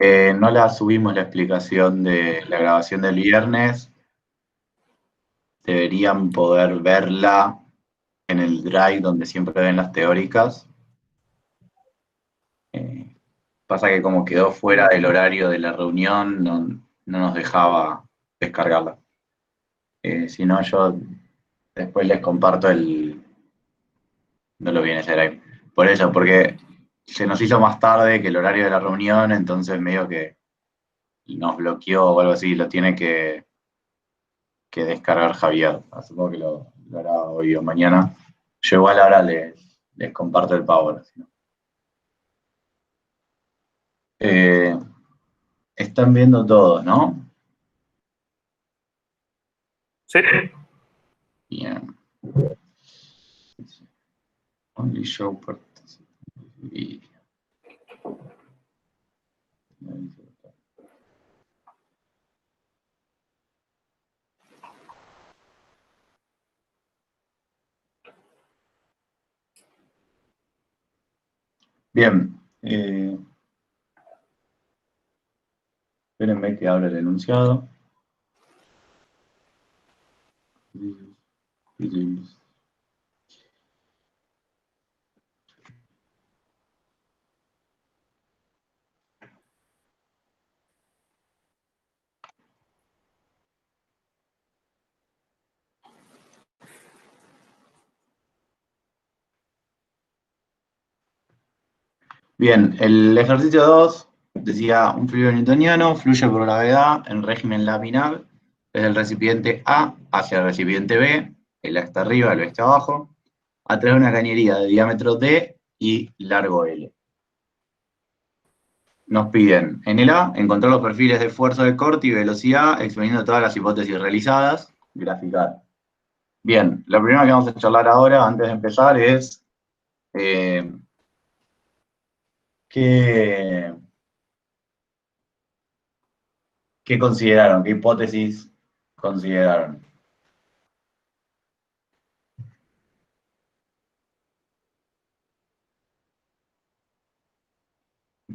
No la subimos la explicación de la grabación del viernes. Deberían poder verla en el Drive donde siempre ven las teóricas. Pasa que como quedó fuera del horario de la reunión, no nos dejaba descargarla. Si no, yo después les comparto no lo vi en ese Drive. Por eso, porque se nos hizo más tarde que el horario de la reunión, entonces medio que nos bloqueó o algo así, lo tiene que descargar Javier. Supongo que lo hará hoy o mañana. Yo igual ahora les comparto el Power. ¿Sí? Están viendo todo, ¿no? Sí. Bien. Only show participant. Bien. Espérenme que abra el enunciado. Bien, el ejercicio 2 decía un fluido newtoniano fluye por gravedad en régimen laminar desde el recipiente A hacia el recipiente B, el A está arriba, el B está abajo, a través de una cañería de diámetro D y largo L. Nos piden en el A encontrar los perfiles de fuerza de corte y velocidad exponiendo todas las hipótesis realizadas, graficar. Bien, lo primero que vamos a charlar ahora, antes de empezar, es ¿qué consideraron? ¿Qué hipótesis consideraron?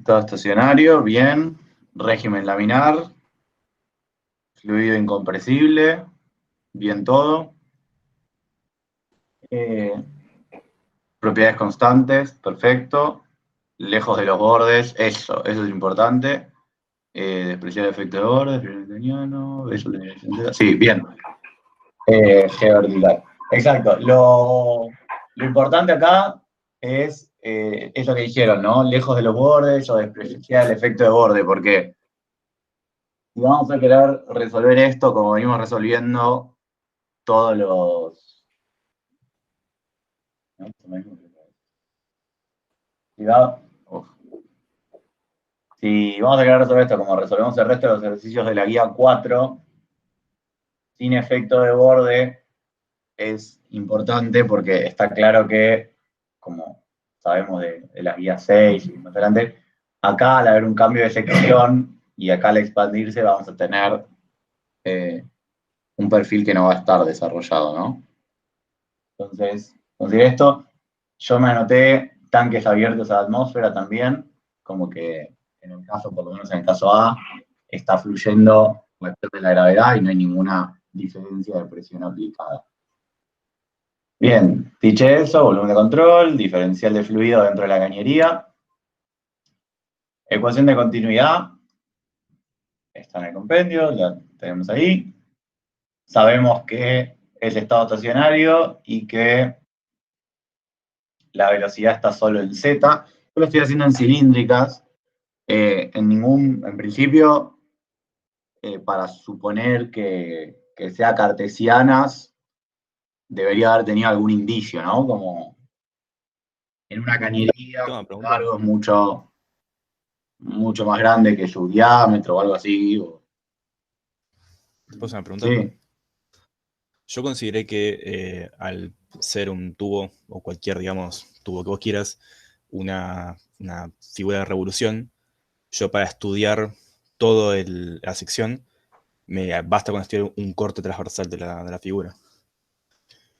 Todo estacionario, bien. Régimen laminar. Fluido incompresible. Bien todo. Propiedades constantes, perfecto. Lejos de los bordes, eso es importante. Despreciar el efecto de borde, sí, bien. Geordital. Exacto. Lo importante acá es lo que dijeron, ¿no? Lejos de los bordes o despreciar el efecto de borde, porque si vamos a querer resolver esto como venimos resolviendo todos los... ¿no? Si vamos a querer resolver esto como resolvemos el resto de los ejercicios de la guía 4, sin efecto de borde, es importante porque está claro que, como sabemos de las guías 6 y más adelante, acá al haber un cambio de sección y acá al expandirse vamos a tener un perfil que no va a estar desarrollado, ¿no? Entonces, consideré esto, yo me anoté tanques abiertos a la atmósfera también, como que en el caso, por lo menos en el caso A, está fluyendo la vector de la gravedad y no hay ninguna diferencia de presión aplicada. Bien, dicho eso, volumen de control, diferencial de fluido dentro de la cañería, ecuación de continuidad, está en el compendio, la tenemos ahí. Sabemos que es estado estacionario y que la velocidad está solo en Z. Yo lo estoy haciendo en cilíndricas. En principio, para suponer que sea cartesianas, debería haber tenido algún indicio, ¿no? Como en una cañería, el largo es mucho más grande que su diámetro o algo así. ¿Te puedo hacer una pregunta? Sí. Yo consideré que al ser un tubo, o cualquier, digamos, tubo que vos quieras, una figura de revolución, yo para estudiar toda la sección, me basta con estudiar un corte transversal de la figura.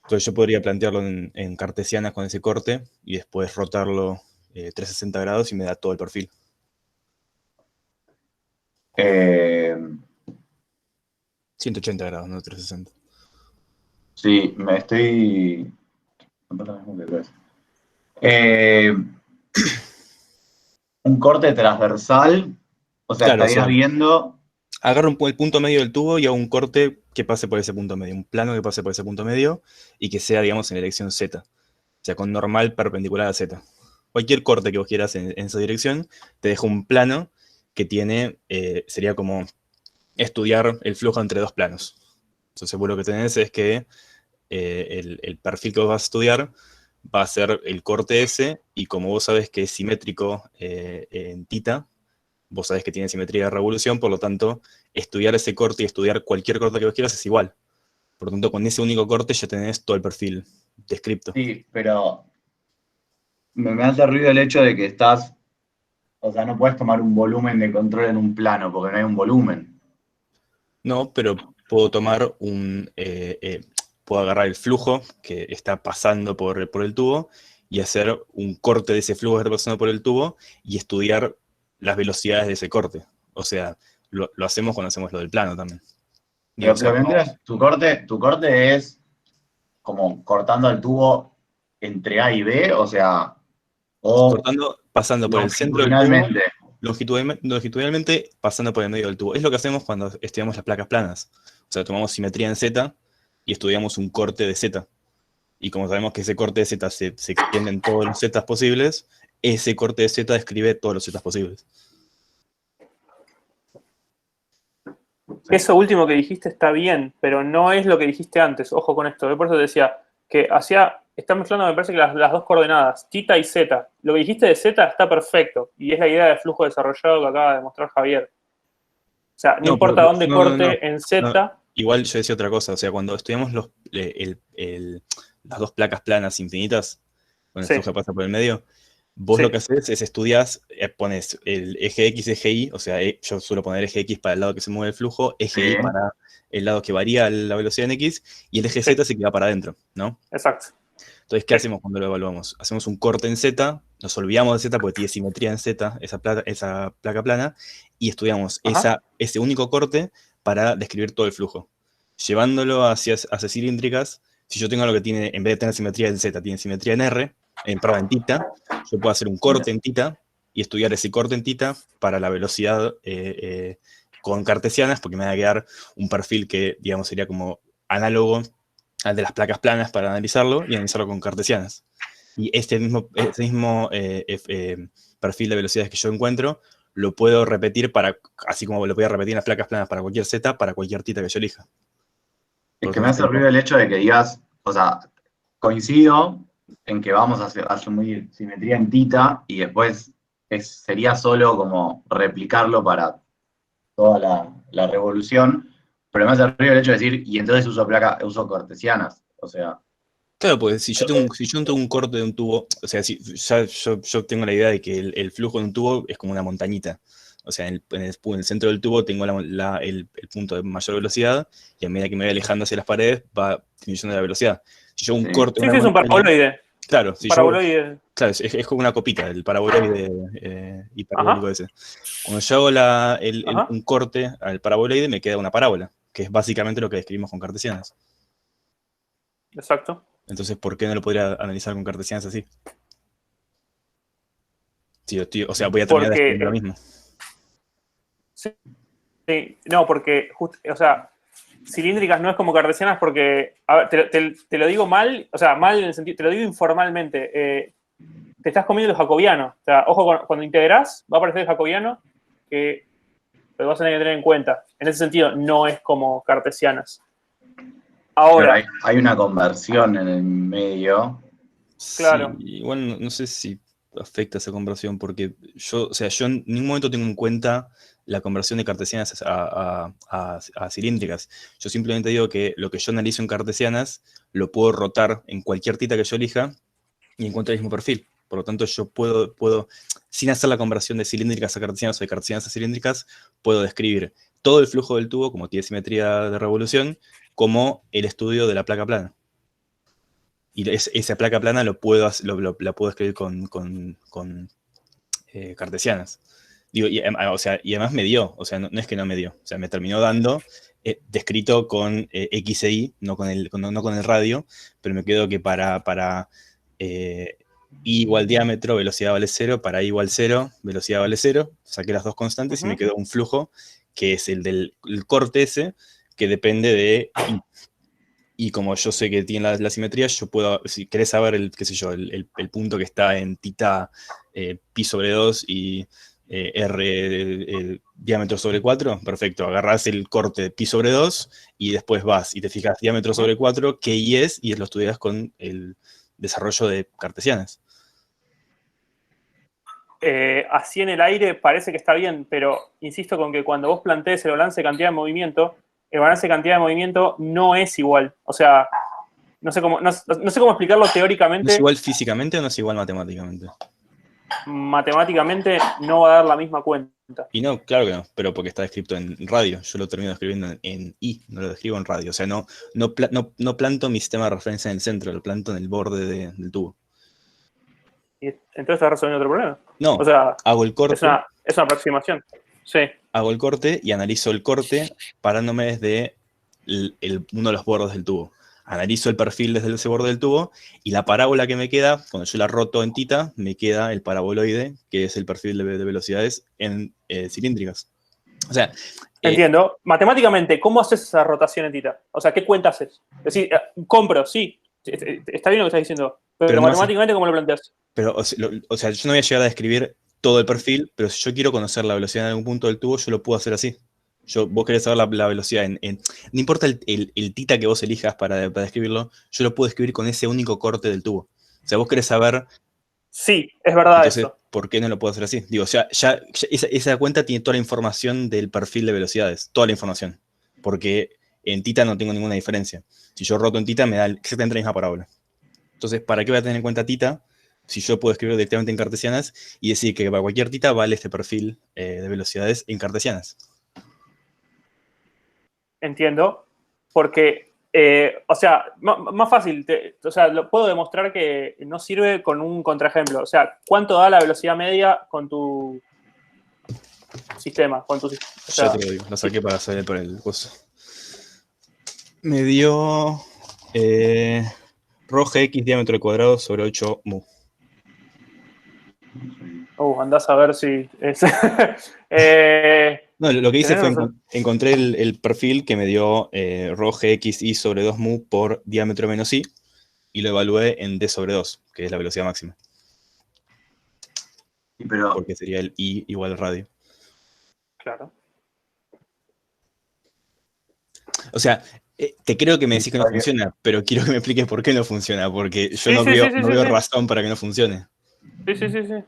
Entonces yo podría plantearlo en cartesianas con ese corte y después rotarlo 360 grados y me da todo el perfil. Eh, 180 grados, no 360. sí, me estoy... Eh, un corte transversal, o sea, Claro, o estarías sea, viendo... agarro el punto medio del tubo y hago un corte que pase por ese punto medio, un plano que pase por ese punto medio y que sea, digamos, en la dirección Z. O sea, con normal perpendicular a Z. Cualquier corte que vos quieras en esa dirección, te dejo un plano que tiene, sería como estudiar el flujo entre dos planos. Entonces vos lo que tenés es que el perfil que vos vas a estudiar va a ser el corte S, y como vos sabés que es simétrico en tita, vos sabés que tiene simetría de revolución, por lo tanto, estudiar ese corte y estudiar cualquier corte que vos quieras es igual. Por lo tanto, con ese único corte ya tenés todo el perfil descripto. Sí, pero me hace ruido el hecho de que estás... O sea, no puedes tomar un volumen de control en un plano, porque no hay un volumen. No, pero puedo tomar puedo agarrar el flujo que está pasando por el tubo y hacer un corte de ese flujo que está pasando por el tubo y estudiar las velocidades de ese corte. O sea, lo hacemos cuando hacemos lo del plano también. Digo, Pero o lo sea, que entiendo es, tu corte es como cortando el tubo entre A y B, o sea, o cortando, pasando por el centro del tubo, longitudinalmente. longitudinalmente pasando por el medio del tubo. Es lo que hacemos cuando estudiamos las placas planas. O sea, tomamos simetría en Z y estudiamos un corte de Z. Y como sabemos que ese corte de Z se extiende en todos los zetas posibles, ese corte de Z describe todos los zetas posibles. Sí. Eso último que dijiste está bien, pero no es lo que dijiste antes. Ojo con esto. Por eso te decía que está mezclando, me parece que las dos coordenadas, tita y zeta. Lo que dijiste de zeta está perfecto y es la idea de flujo desarrollado que acaba de mostrar Javier. O sea, no No, pero importa dónde no. corte en zeta. Igual yo decía otra cosa. O sea, cuando estudiamos las dos placas planas infinitas, con el Sí, flujo que pasa por el medio, vos lo sí, que haces es estudias, pones el eje X, eje Y, o sea, yo suelo poner eje X para el lado que se mueve el flujo, eje Sí. Y para el lado que varía la velocidad en X, y el eje sí, Z se queda para adentro, ¿no? exacto. Entonces, ¿qué Sí. hacemos cuando lo evaluamos? Hacemos un corte en Z, nos olvidamos de Z porque tiene simetría en Z, esa placa plana, y estudiamos Ajá. ese único corte para describir todo el flujo. Llevándolo hacia cilíndricas, si yo tengo algo que tiene, en vez de tener simetría en Z, tiene simetría en R, perdón, en tita, yo puedo hacer un corte en tita y estudiar ese corte en tita para la velocidad con cartesianas, porque me va a quedar un perfil que, digamos, sería como análogo al de las placas planas para analizarlo y analizarlo con cartesianas. Y este mismo perfil de velocidades que yo encuentro lo puedo repetir así como lo voy a repetir en las placas planas para cualquier Z, para cualquier tita que yo elija. Es Por lo que me tanto, hace ruido el hecho de que digas, o sea, coincido en que vamos a asumir simetría en tita y después sería solo como replicarlo para toda la revolución, pero me hace ruido el hecho de decir, y entonces uso cartesianas, o sea, claro, pues si yo tengo un corte de un tubo, o sea, yo tengo la idea de que el flujo de un tubo es como una montañita. O sea, en el centro del tubo tengo el punto de mayor velocidad, y a medida que me voy alejando hacia las paredes va disminuyendo la velocidad. Si yo hago un sí. corte de Sí, una sí, es un montaña, paraboloide. claro, Un paraboloide. claro, es como una copita, el paraboloide hiperbólico Ajá. ese. Cuando yo hago Ajá. un corte al paraboloide, me queda una parábola, que es básicamente lo que describimos con cartesianas. Exacto. Entonces, ¿por qué no lo podría analizar con cartesianas así? Sí, o sea, voy a terminar Porque. describiendo lo mismo. Sí, sí, no, porque. O sea, cilíndricas no es como cartesianas porque. A ver, te lo digo mal, o sea, mal en el sentido. Te lo digo informalmente. Te estás comiendo el jacobiano. O sea, ojo, cuando integrás, va a aparecer el jacobiano que lo vas a tener que tener en cuenta. En ese sentido, no es como cartesianas. Claro, Ahora, hay una conversión en el medio. Sí, claro. igual no sé si afecta esa conversión, porque yo en ningún momento tengo en cuenta la conversión de cartesianas a cilíndricas. Yo simplemente digo que lo que yo analizo en cartesianas lo puedo rotar en cualquier tita que yo elija y encuentro el mismo perfil. Por lo tanto, yo puedo, sin hacer la conversión de cilíndricas a cartesianas o de cartesianas a cilíndricas, puedo describir todo el flujo del tubo, como tiene simetría de revolución, como el estudio de la placa plana. Y esa placa plana la puedo escribir con cartesianas. Digo, o sea, y además me dio, o sea, no es que no me dio, o sea, me terminó dando descrito con X e Y, no con el radio, pero me quedó que para I igual diámetro, velocidad vale 0, para I igual 0, velocidad vale 0, saqué las dos constantes y me quedó un flujo que es el del corte ese, que depende de I. Y como yo sé que tiene la simetría, yo puedo, si querés saber qué sé yo, el punto que está en tita pi sobre 2 y r diámetro sobre 4, perfecto, agarrás el corte de pi sobre 2 y después vas y te fijas diámetro sobre 4, qué y es, y lo estudias con el desarrollo de cartesianas. Así en el aire parece que está bien, pero insisto con que cuando vos plantees el balance de cantidad de movimiento, el balance de cantidad de movimiento no es igual. O sea, no sé cómo explicarlo teóricamente. ¿No es igual físicamente o no es igual matemáticamente? Matemáticamente no va a dar la misma cuenta. Y no, claro que no, pero porque está escrito en radio. Yo lo termino escribiendo en I, no lo escribo en radio. O sea, no planto mi sistema de referencia en el centro, lo planto en el borde del tubo. Y entonces estás resolviendo otro problema. No, o sea, hago el corte. Es una aproximación. Sí. Hago el corte y analizo el corte parándome desde uno de los bordes del tubo. Analizo el perfil desde ese borde del tubo y la parábola que me queda, cuando yo la roto en tita, me queda el paraboloide, que es el perfil de velocidades en cilíndricas. O sea... Entiendo. Matemáticamente, ¿cómo haces esa rotación en tita? O sea, ¿qué cuenta haces? Es decir, compro, sí. Está bien lo que estás diciendo. Pero matemáticamente, ¿cómo lo planteas? Pero, o sea, yo no voy a llegar a describir todo el perfil, pero si yo quiero conocer la velocidad en algún punto del tubo, yo lo puedo hacer así. Vos querés saber la velocidad no importa el tita que vos elijas para describirlo, yo lo puedo describir con ese único corte del tubo. O sea, vos querés saber... Sí, es verdad. Entonces, eso. ¿por qué no lo puedo hacer así? Digo, ya esa cuenta tiene toda la información del perfil de velocidades, toda la información. Porque en tita no tengo ninguna diferencia. Si yo roto en tita, me da exactamente la misma parábola. Entonces, ¿para qué voy a tener en cuenta tita? Si yo puedo escribir directamente en cartesianas y decir que para cualquier tita vale este perfil de velocidades en cartesianas. Entiendo, porque, o sea, más fácil, o sea, lo puedo demostrar que no sirve con un contraejemplo. O sea, ¿cuánto da la velocidad media con tu sistema? Ya te lo digo, lo saqué para salir por el coso. Me dio rho x diámetro al cuadrado sobre 8 mu. Andás a ver si... No, lo que hice fue encontré el perfil que me dio rho x i sobre 2 mu por diámetro menos i y lo evalué en d sobre 2, que es la velocidad máxima. Porque sería el i igual al radio. Claro. O sea, te creo que me decís que no funciona, pero quiero que me expliques por qué no funciona, porque yo no veo razón para que no funcione. Sí.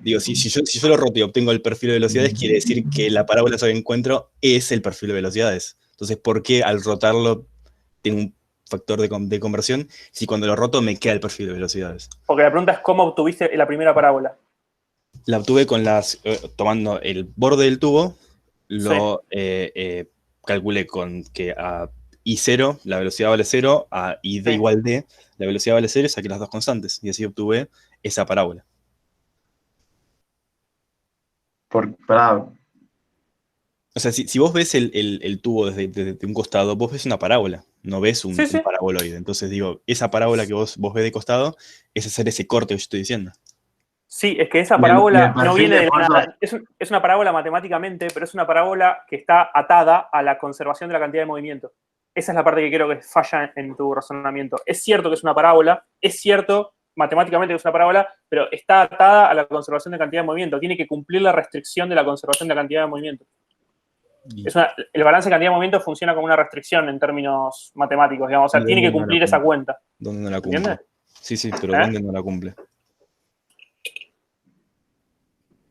Digo, si yo lo roto y obtengo el perfil de velocidades, quiere decir que la parábola que encuentro es el perfil de velocidades. Entonces, ¿por qué al rotarlo tengo un factor de conversión si cuando lo roto me queda el perfil de velocidades? Porque la pregunta es ¿cómo obtuviste la primera parábola? La obtuve con tomando el borde del tubo, lo calculé con que a I0 la velocidad vale 0, a ID igual D la velocidad vale 0 y saqué las dos constantes. Y así obtuve esa parábola. O sea, si vos ves el tubo desde un costado, vos ves una parábola, no ves un paraboloide. Entonces digo, esa parábola que vos ves de costado es hacer ese corte que yo estoy diciendo. Sí, es que esa parábola no viene de nada. Es una parábola matemáticamente, pero es una parábola que está atada a la conservación de la cantidad de movimiento. Esa es la parte que creo que falla en tu razonamiento. Es cierto que es una parábola, es cierto matemáticamente que es una parábola, pero está atada a la conservación de cantidad de movimiento. Tiene que cumplir la restricción de la conservación de la cantidad de movimiento. El balance de cantidad de movimiento funciona como una restricción en términos matemáticos, digamos. O sea, tiene que cumplir esa cuenta. ¿Dónde no la cumple? ¿Entiendes? Sí, pero ¿dónde no la cumple?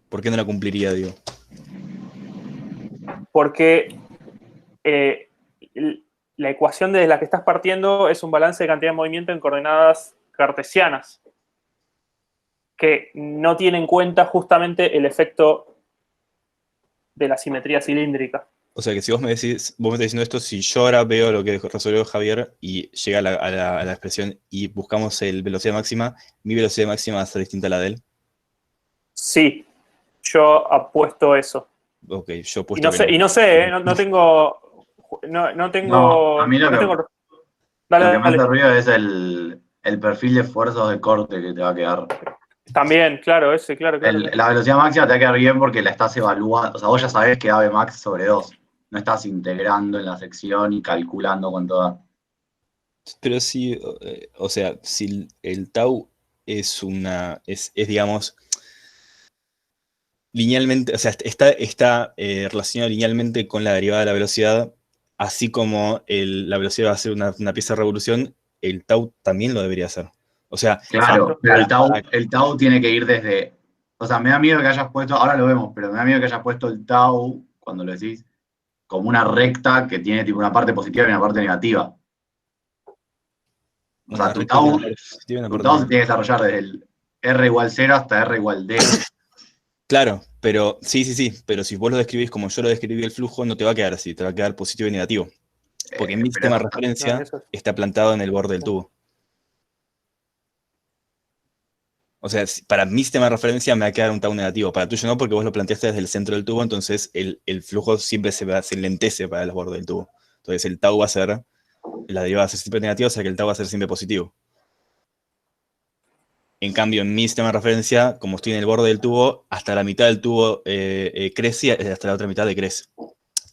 ¿Por qué no la cumpliría, digo? Porque la ecuación desde la que estás partiendo es un balance de cantidad de movimiento en coordenadas cartesianas, que no tiene en cuenta justamente el efecto de la simetría cilíndrica. O sea que si vos me estás diciendo esto, si yo ahora veo lo que resolvió Javier y llega a la expresión y buscamos el velocidad máxima, mi velocidad máxima va a ser distinta a la de él. Sí. Yo apuesto eso. Ok, yo Y apuesto no que sé, no. y no sé, no tengo. No No, a tengo. mí No tengo. Dale, lo que me hace dale. ruido es el perfil de esfuerzos de corte que te va a quedar. También, claro, ese, claro. La velocidad máxima te va a quedar bien porque la estás evaluando. O sea, vos ya sabés que Ave max sobre 2. No estás integrando en la sección y calculando cuánto da. Pero sí, o sea, si el tau es digamos, linealmente, o sea, está relacionado linealmente con la derivada de la velocidad, así como la velocidad va a ser una pieza de revolución, el tau también lo debería hacer. O sea, Claro, Exacto. pero para- el tau tiene que ir desde. O sea, me da miedo que hayas puesto, ahora lo vemos, pero me da miedo que hayas puesto el tau, cuando lo decís, como una recta que tiene tipo una parte positiva y una parte negativa. O sea, una recta tiene una parte positiva y una tu parte tau se negativa. tiene que desarrollar desde el R igual 0 hasta R igual D. Claro, pero sí, pero si vos lo describís como yo lo describí el flujo, no te va a quedar así, te va a quedar positivo y negativo. Porque mi Pero sistema de eso No, referencia eso es. está plantado en el borde del tubo. O sea, para mi sistema de referencia me va a quedar un tau negativo, para tuyo no, porque vos lo planteaste desde el centro del tubo, entonces el flujo siempre se lentece para los bordes del tubo. Entonces el tau va a ser, la derivada va a ser siempre negativa, o sea que el tau va a ser siempre positivo. En cambio, en mi sistema de referencia, como estoy en el borde del tubo, hasta la mitad del tubo crece, hasta la otra mitad decrece.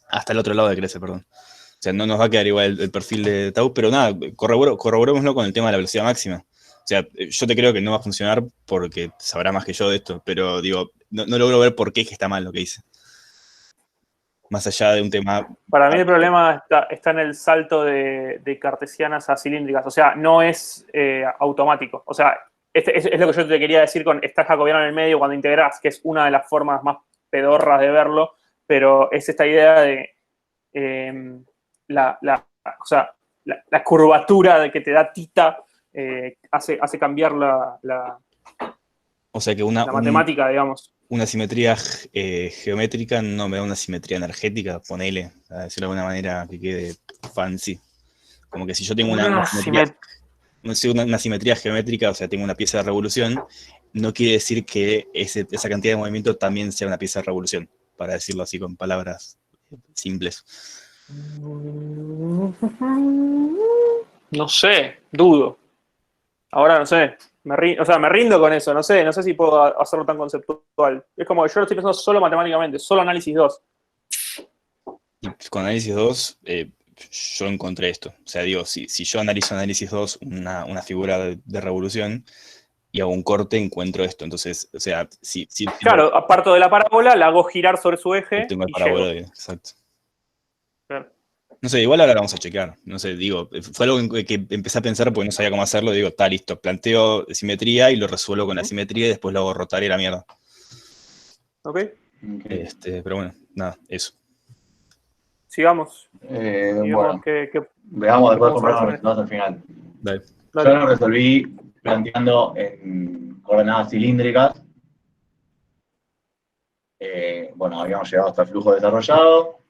Hasta el otro lado decrece, perdón. O sea, no nos va a quedar igual el perfil de tau, pero nada, corroborémoslo con el tema de la velocidad máxima. O sea, yo te creo que no va a funcionar porque sabrá más que yo de esto, pero digo, no logro ver por qué es que está mal lo que hice. Más allá de un tema. Para mí el problema está en el salto de cartesianas a cilíndricas. O sea, no es automático. O sea, es lo que yo te quería decir con está jacobiano en el medio cuando integrás, que es una de las formas más pedorras de verlo, pero es esta idea de o sea, la curvatura de que te da tita hace cambiar O sea, que la matemática, digamos. una simetría geométrica no me da una simetría energética, ponele, a decirlo de alguna manera que quede fancy. Como que si yo tengo una simetría geométrica, o sea, tengo una pieza de revolución, no quiere decir que esa cantidad de movimiento también sea una pieza de revolución, para decirlo así con palabras simples. No sé, dudo. Ahora no sé. O sea, me rindo con eso, no sé si puedo hacerlo tan conceptual. Es como que yo lo estoy pensando solo matemáticamente, solo análisis 2. Y con análisis 2, yo encontré esto. O sea, digo, si yo analizo análisis 2, una figura de revolución, y hago un corte, encuentro esto. Entonces, o sea, si Claro, aparto de la parábola, la hago girar sobre su eje tengo el y llego. paraboloide, exacto. Claro. No sé, igual ahora la vamos a chequear. No sé, digo, fue algo que empecé a pensar porque no sabía cómo hacerlo. Digo, está listo, planteo simetría y lo resuelvo con la simetría y después lo hago rotar y la mierda. ¿Ok? Pero bueno, nada, eso. Sigamos. Bueno, que veamos después podemos comprar los solucionar esto. resultados al final. Dale. Yo lo resolví planteando en coordenadas cilíndricas. Bueno, habíamos llegado hasta el flujo desarrollado.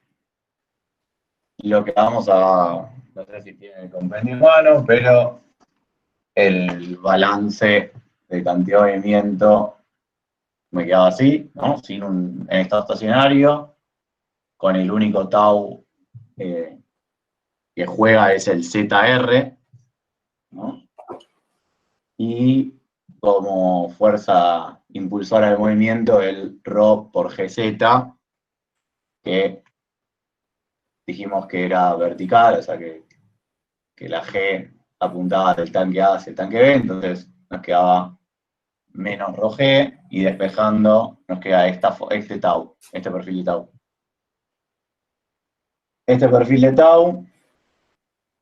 Lo que vamos a, no sé si tiene el compendio en mano, pero el balance de cantidad de movimiento me quedaba así, ¿no? En estado estacionario, con el único tau que juega es el ZR, ¿no? Y como fuerza impulsora del movimiento, el ρ por GZ, que dijimos que era vertical, o sea que la G apuntaba del tanque A hacia el tanque B, entonces nos quedaba menos ρg, y despejando nos queda este tau, este perfil de tau. Este perfil de tau,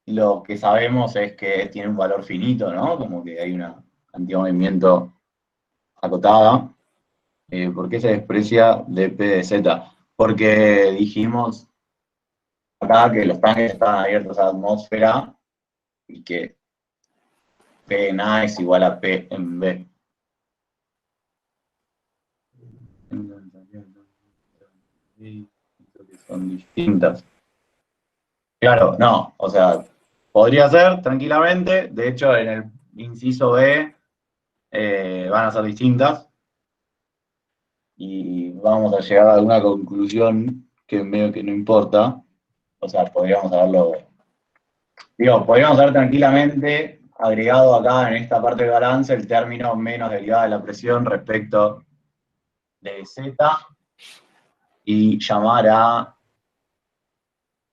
lo que sabemos es que tiene un valor finito, ¿no? Como que hay una cantidad de movimiento acotada. ¿Por qué se desprecia dp de z? Porque dijimos acá que los tanques estaban abiertos a la atmósfera y que P en A es igual a P en B. Son distintas. Claro, no, o sea, podría ser tranquilamente, de hecho en el inciso B van a ser distintas, y vamos a llegar a alguna conclusión que medio que no importa. O sea, podríamos haber tranquilamente agregado acá en esta parte de balance el término menos derivada de la presión respecto de Z y llamar a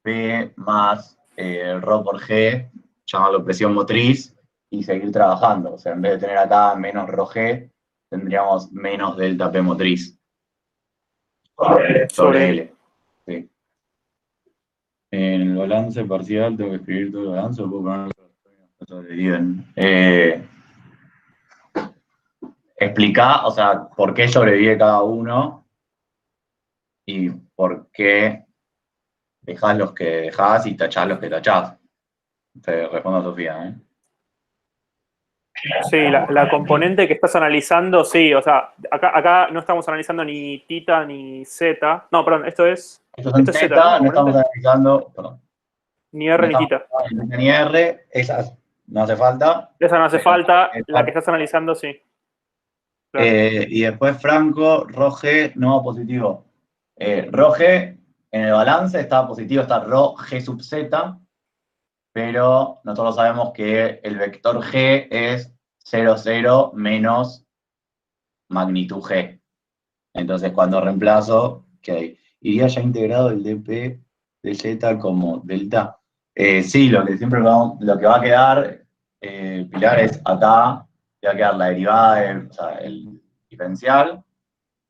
P más ρ por G, llamarlo presión motriz y seguir trabajando. O sea, en vez de tener acá menos ρg, tendríamos menos delta P motriz sobre L. Sí. En el balance parcial tengo que escribir todo el balance, o puedo poner sobreviven. Explicar, o sea, por qué sobrevive cada uno y por qué dejás los que dejás y tachás los que tachás. Te respondo a Sofía, ¿eh? Sí, la componente que estás analizando, sí, o sea, acá no estamos analizando ni tita ni z. No, perdón, esto es Z, ¿no? no estamos analizando, perdón. Ni R No ni estamos tita. analizando ni R, esas no hace falta. Esa no hace falta, la que estás analizando, sí. Claro. Y después Franco, Roge, no positivo. Roge, en el balance está positivo, está Rho G sub Z, pero nosotros sabemos que el vector G es 0, 0 menos magnitud G. Entonces cuando reemplazo, ¿qué iría ya integrado el dp de Z como delta? Sí, lo que va a quedar, Pilar, es acá, te va a quedar la derivada, o sea, el diferencial,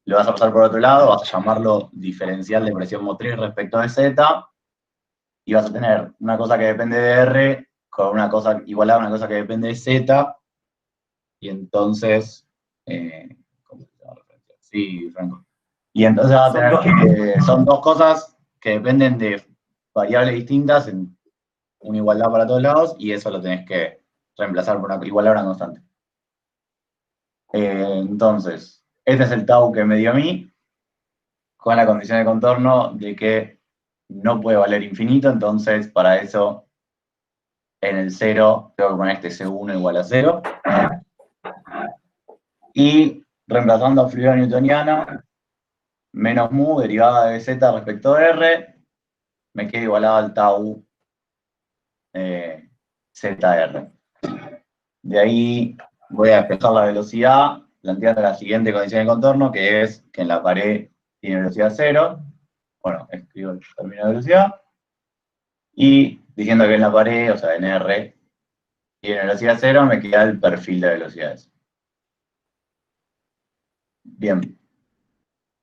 lo vas a pasar por otro lado, vas a llamarlo diferencial de presión motriz respecto de Z, y vas a tener una cosa que depende de R con una cosa igualada a una cosa que depende de Z, y entonces, ¿cómo se llama? Sí, Franco. Y entonces vas a tener que, son dos cosas que dependen de variables distintas, en una igualdad para todos lados, y eso lo tenés que reemplazar por una igualdad a una constante. Entonces, este es el tau que me dio a mí, con la condición de contorno de que no puede valer infinito, entonces para eso en el 0 tengo que poner este C1 igual a 0. Y reemplazando a fluidez newtoniana, menos mu derivada de z respecto de r, me queda igualado al tau ZR. De ahí voy a despejar la velocidad, planteando la siguiente condición de contorno, que es que en la pared tiene velocidad 0. Bueno, escribo el término de velocidad. Y diciendo que en la pared, o sea, en R, tiene velocidad 0, me queda el perfil de velocidades. Bien.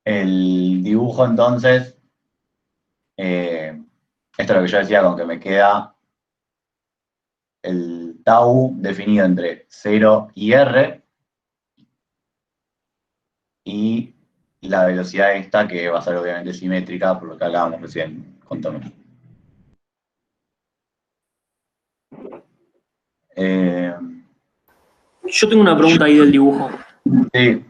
El dibujo, entonces, esto es lo que yo decía con que me queda el tau definido entre 0 y R, y la velocidad esta, que va a ser obviamente simétrica, por lo que hablábamos recién con Tommy. Yo tengo una pregunta ahí del dibujo. Sí.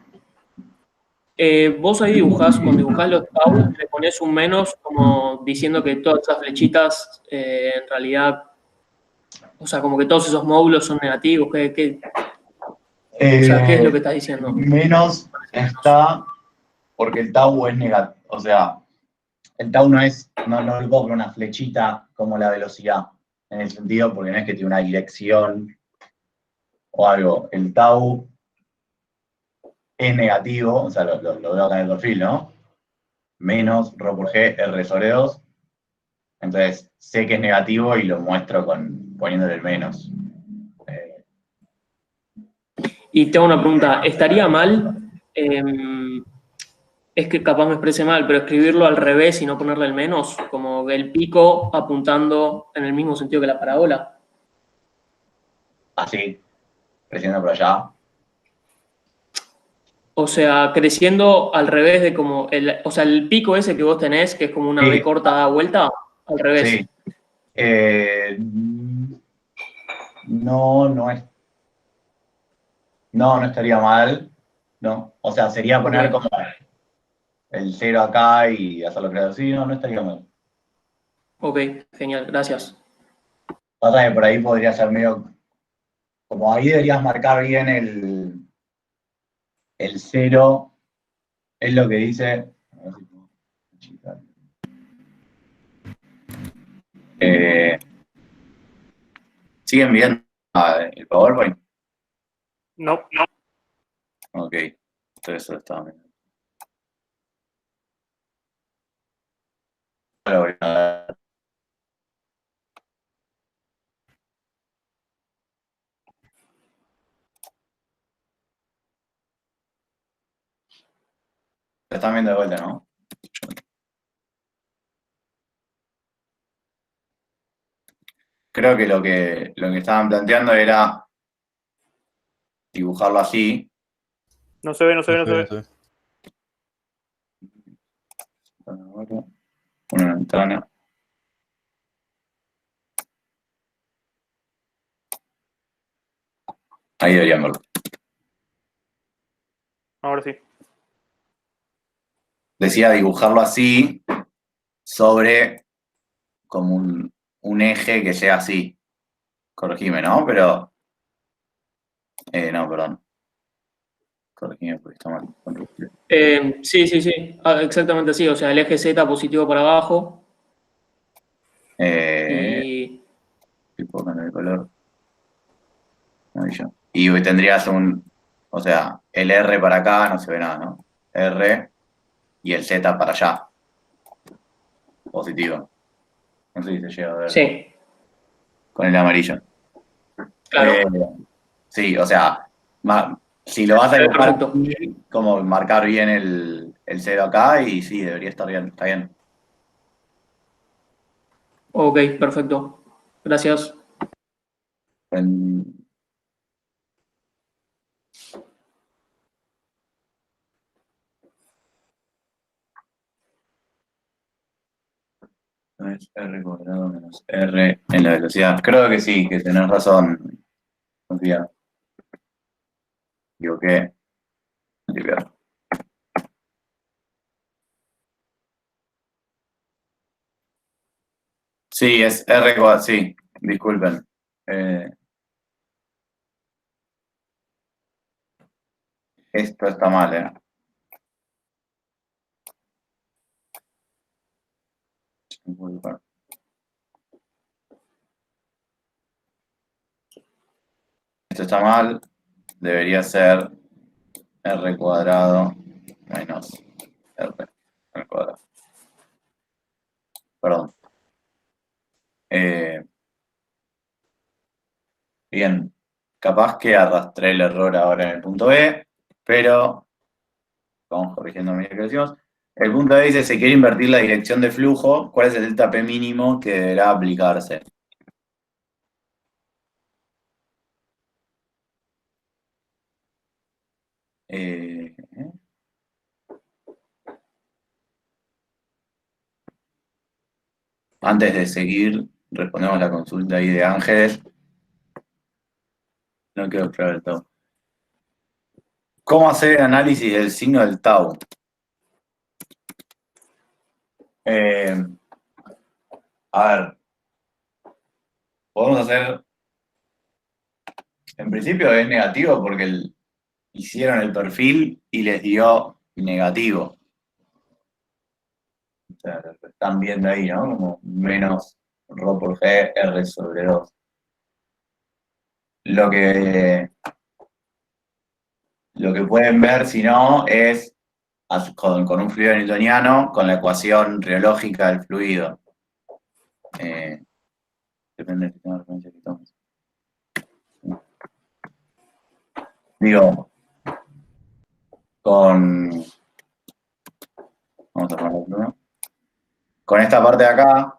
Vos ahí dibujás, cuando dibujás los tau, le pones un menos como diciendo que todas esas flechitas en realidad, o sea, como que todos esos módulos son negativos. O sea, ¿qué es lo que estás diciendo? Menos está porque el tau es negativo. O sea, el tau no le puedo poner una flechita como la velocidad, en el sentido porque no es que tiene una dirección o algo. El tau es negativo, o sea, lo veo acá en el perfil, ¿no? Menos ρ por g, r sobre 2. Entonces, sé que es negativo y lo muestro poniéndole el menos. Y tengo una pregunta, ¿estaría mal? Es que capaz me exprese mal, pero escribirlo al revés y no ponerle el menos, como el pico apuntando en el mismo sentido que la parábola. Así, creciendo por allá. O sea, creciendo al revés de como, o sea, el pico ese que vos tenés, que es como una Sí. B corta da vuelta, al revés. Sí. No es. No estaría mal. No. O sea, sería poner como el 0 acá y hacerlo creado así. No estaría mal. Ok, genial, gracias. Pasa que por ahí podría ser medio. Como ahí deberías marcar bien el 0. Es lo que dice ¿Siguen viendo el PowerPoint? No. Ok, entonces eso está bien. Ahora voy a ver. Lo están viendo de vuelta, ¿no? Creo que lo que estaban planteando era dibujarlo así. No se ve. Una ventana. Ahí deberían verlo. Ahora sí. Decía dibujarlo así sobre como un eje que sea así. Corregime, ¿no? Pero. No, perdón. Corregime porque está mal. Sí. Exactamente así. O sea, el eje Z positivo para abajo. Y Tipo con el color amarillo. Y tendrías o sea, el R para acá no se ve nada, ¿no? R y el Z para allá. Positivo. No sé si se llega a ver sí, con el amarillo. claro. Sí, o sea, si lo vas a dibujar Perfecto. así, como marcar bien el cero acá y sí, debería estar bien, está bien. Ok, perfecto. Gracias. En- Es R cuadrado menos R en la velocidad. Creo que sí, que tenés razón. Confía. Digo que. Sí, es R cuadrado, sí, disculpen. Esto está mal, ¿eh? Esto está mal, debería ser R cuadrado menos R al cuadrado. Perdón. Bien, capaz que arrastré el error ahora en el punto B, pero vamos corrigiendo a medida que decimos. El punto B dice, se quiere invertir la dirección de flujo, ¿cuál es el delta P mínimo que deberá aplicarse? Eh, Antes de seguir, respondemos la consulta ahí de Ángeles. No quedó claro del todo. ¿Cómo hacer el análisis del signo del tau? A ver, podemos hacer, en principio es negativo porque hicieron el perfil y les dio negativo. O sea, lo están viendo ahí, ¿no? Como menos ρ por g, r sobre 2. Lo que pueden ver, si no, es con un fluido newtoniano, con la ecuación reológica del fluido. Depende del sistema de referencia que tomes. Digo, vamos a ponerlo primero. Con esta parte de acá,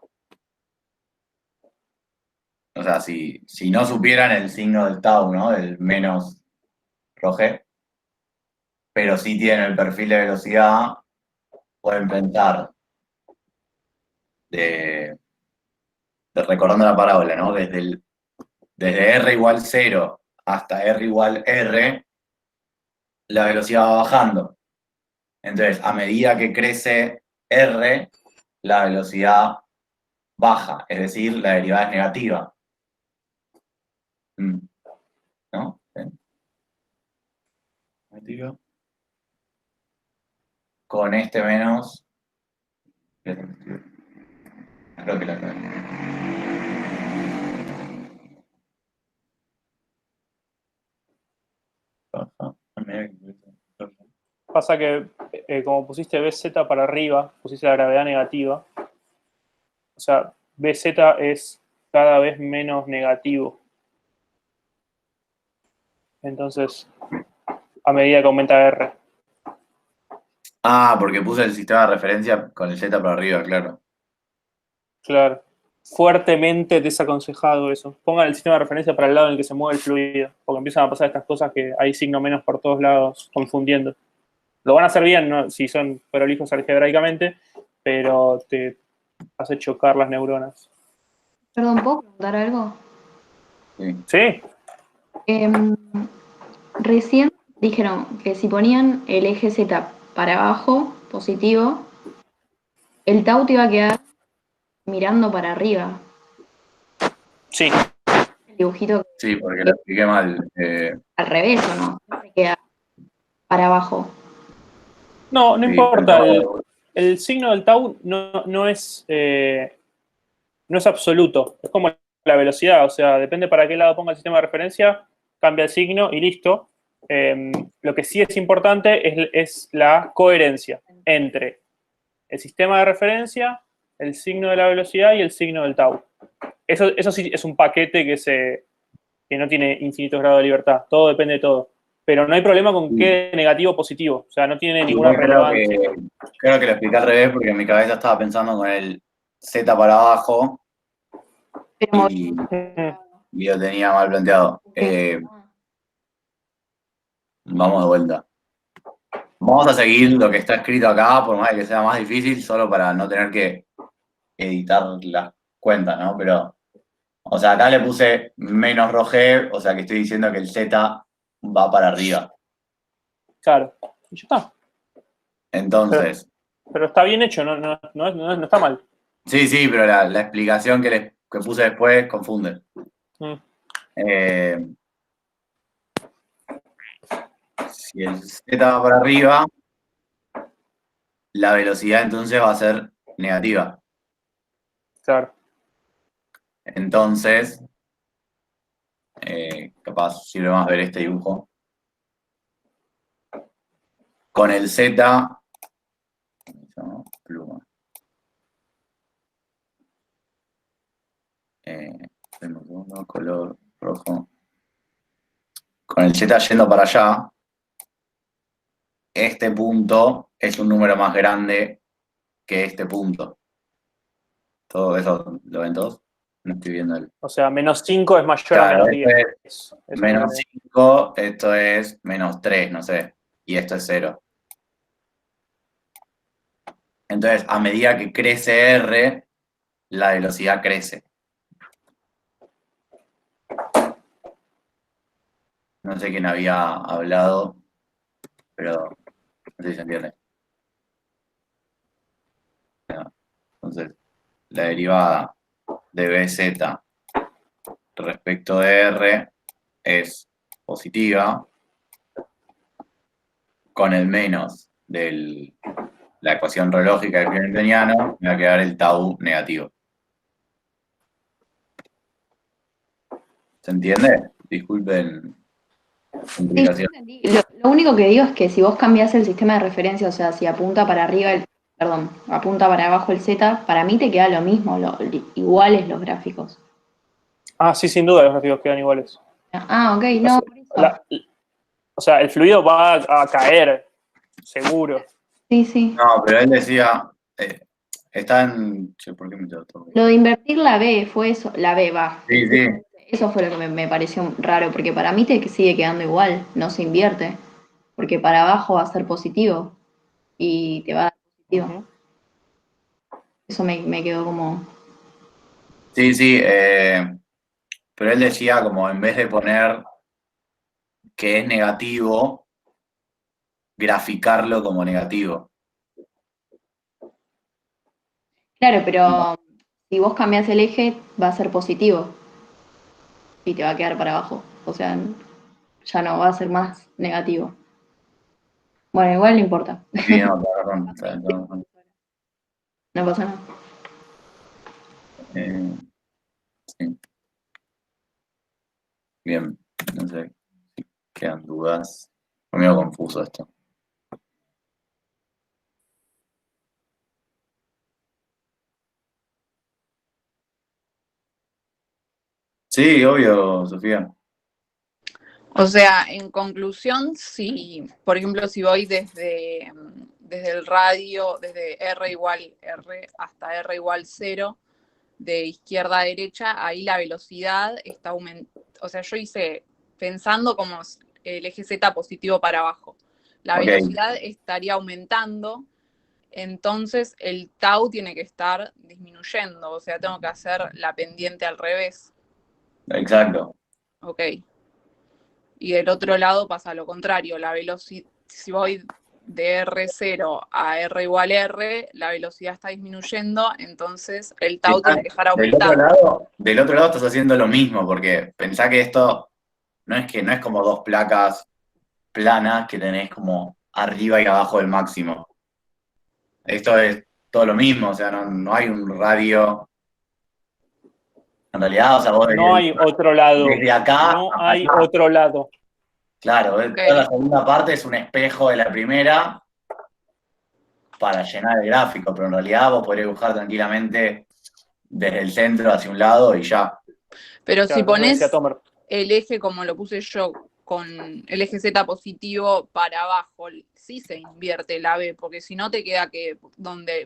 o sea, si no supieran el signo del tau, ¿no? Del menos ρg, pero sí tienen el perfil de velocidad, pueden pensar recordando la parábola, ¿no? Desde R igual 0 hasta R igual R, la velocidad va bajando. Entonces, a medida que crece R, la velocidad baja, es decir, la derivada es negativa. ¿No? Negativo. Con este menos. Creo que la Pasa que como pusiste BZ para arriba, pusiste la gravedad negativa. O sea, BZ es cada vez menos negativo. Entonces, a medida que aumenta R. Ah, porque puse el sistema de referencia con el Z para arriba, claro. Claro. Fuertemente desaconsejado eso. Pongan el sistema de referencia para el lado en el que se mueve el fluido, porque empiezan a pasar estas cosas que hay signo menos por todos lados, confundiendo. Lo van a hacer bien, ¿no? Si son prolijos algebraicamente, pero te hace chocar las neuronas. Perdón, ¿puedo preguntar algo? Sí. ¿Sí? Recién dijeron que si ponían el eje Z para abajo, positivo, el tau te iba a quedar mirando para arriba. Sí. El dibujito Sí, porque lo expliqué mal. al revés, ¿o no? Se queda para abajo. No, no Sí, importa. pero- El signo del tau no es absoluto. Es como la velocidad. O sea, depende para qué lado ponga el sistema de referencia, cambia el signo y listo. Lo que sí es importante es la coherencia entre el sistema de referencia, el signo de la velocidad y el signo del tau. Eso sí es un paquete que no tiene infinitos grados de libertad. Todo depende de todo. Pero no hay problema con que quede negativo o positivo. O sea, no tiene ninguna Igual relevancia. creo que lo expliqué al revés porque en mi cabeza estaba pensando con el Z para abajo Pero y, Mm, y lo tenía mal planteado. Vamos de vuelta. Vamos a seguir lo que está escrito acá, por más de que sea más difícil, solo para no tener que editar las cuentas, ¿no? Pero, o sea, acá le puse menos roje, o sea que estoy diciendo que el Z va para arriba. claro. Y ya está. Entonces, Pero está bien hecho, no está mal. sí, pero la explicación que puse después confunde. Mm, Eh, si el Z va para arriba, la velocidad entonces va a ser negativa. claro. Entonces, capaz sirve más ver este dibujo. Con el Z, ¿no? Pluma. Un segundo, color rojo. Con el Z yendo para allá, este punto es un número más grande que este punto. Todo eso, ¿lo ven todos? No estoy viendo el. O sea, -5 es mayor a Claro, -10. esto es Eso es menos 5, esto es -3, no sé. Y esto es 0. Entonces, a medida que crece R, la velocidad crece. No sé quién había hablado, pero no sé si se entiende. Entonces, la derivada de BZ respecto de R es positiva, con el menos de la ecuación relógica del hamiltoniano, me va a quedar el tau negativo. ¿Se entiende? Disculpen la Sí, yo complicación. entendí. Lo único que digo es que si vos cambiás el sistema de referencia, o sea, si apunta para arriba perdón, apunta para abajo el Z, para mí te queda lo mismo, iguales los gráficos. Ah, sí, sin duda los gráficos quedan iguales. Ah, ok, no, por eso. O sea, el fluido va a caer, seguro. Sí, sí. No, pero él decía, está en. Che, ¿por qué me tengo todo? Lo de invertir la B fue eso, la B va. Sí, sí. Eso fue lo que me pareció raro, porque para mí te sigue quedando igual, no se invierte, porque para abajo va a ser positivo y te va a dar positivo. Ujú. Eso me quedó como... Sí, sí. Pero él decía como en vez de poner que es negativo, graficarlo como negativo. Claro, pero si vos cambiás el eje, va a ser positivo y te va a quedar para abajo. O sea, ya no va a ser más negativo. Bueno, igual no importa. Sí, no, tenés razón. No pasa nada. Sí. Bien, no sé si quedan dudas. Fue medio confuso esto. Sí, obvio, Sofía. O sea, en conclusión, si, por ejemplo, si voy desde el radio, desde R igual R hasta R igual 0, de izquierda a derecha, ahí la velocidad está aumentando. O sea, yo hice pensando como el eje Z positivo para abajo. La Ok. velocidad estaría aumentando, entonces el tau tiene que estar disminuyendo, o sea, tengo que hacer la pendiente al revés. Exacto. Ok. Y del otro lado pasa lo contrario, la velocidad, si voy de R0 a R igual R, la velocidad está disminuyendo, entonces el tau tiene que estar aumentando. Del otro lado estás haciendo lo mismo, porque pensá que esto no es como dos placas planas que tenés como arriba y abajo del máximo. Esto es todo lo mismo, o sea, no hay un radio. En realidad, o sea, vos No hay otro lado. desde acá No hasta hay acá. otro lado. Claro, Ok. toda la segunda parte es un espejo de la primera para llenar el gráfico, pero en realidad vos podés dibujar tranquilamente desde el centro hacia un lado y ya. Pero Claro, si es lo que pones decía Tomer. el eje como lo puse yo, con el eje Z positivo para abajo, sí se invierte la B, porque si no te queda que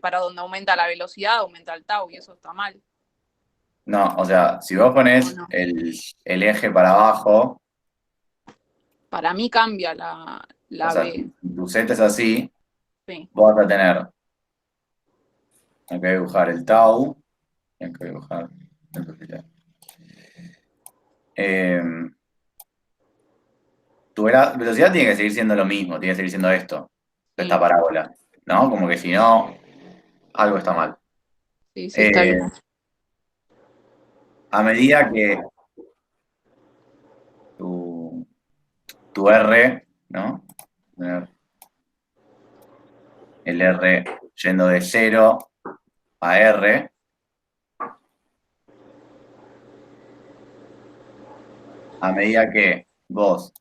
para donde aumenta la velocidad, aumenta el tau, y eso está mal. No, o sea, si vos ponés ¿O no? el eje para abajo, Para mí cambia o la sea, B. tu Z es así, Sí. vos vas a tener, hay que dibujar el tau, hay que dibujar la velocidad. Tu velocidad tiene que seguir siendo lo mismo, tiene que seguir siendo esto, esta Sí. parábola, ¿no? Como que si no, algo está mal. Sí, está bien. A medida que tu R, ¿no? El R yendo de 0 a R, a medida que vos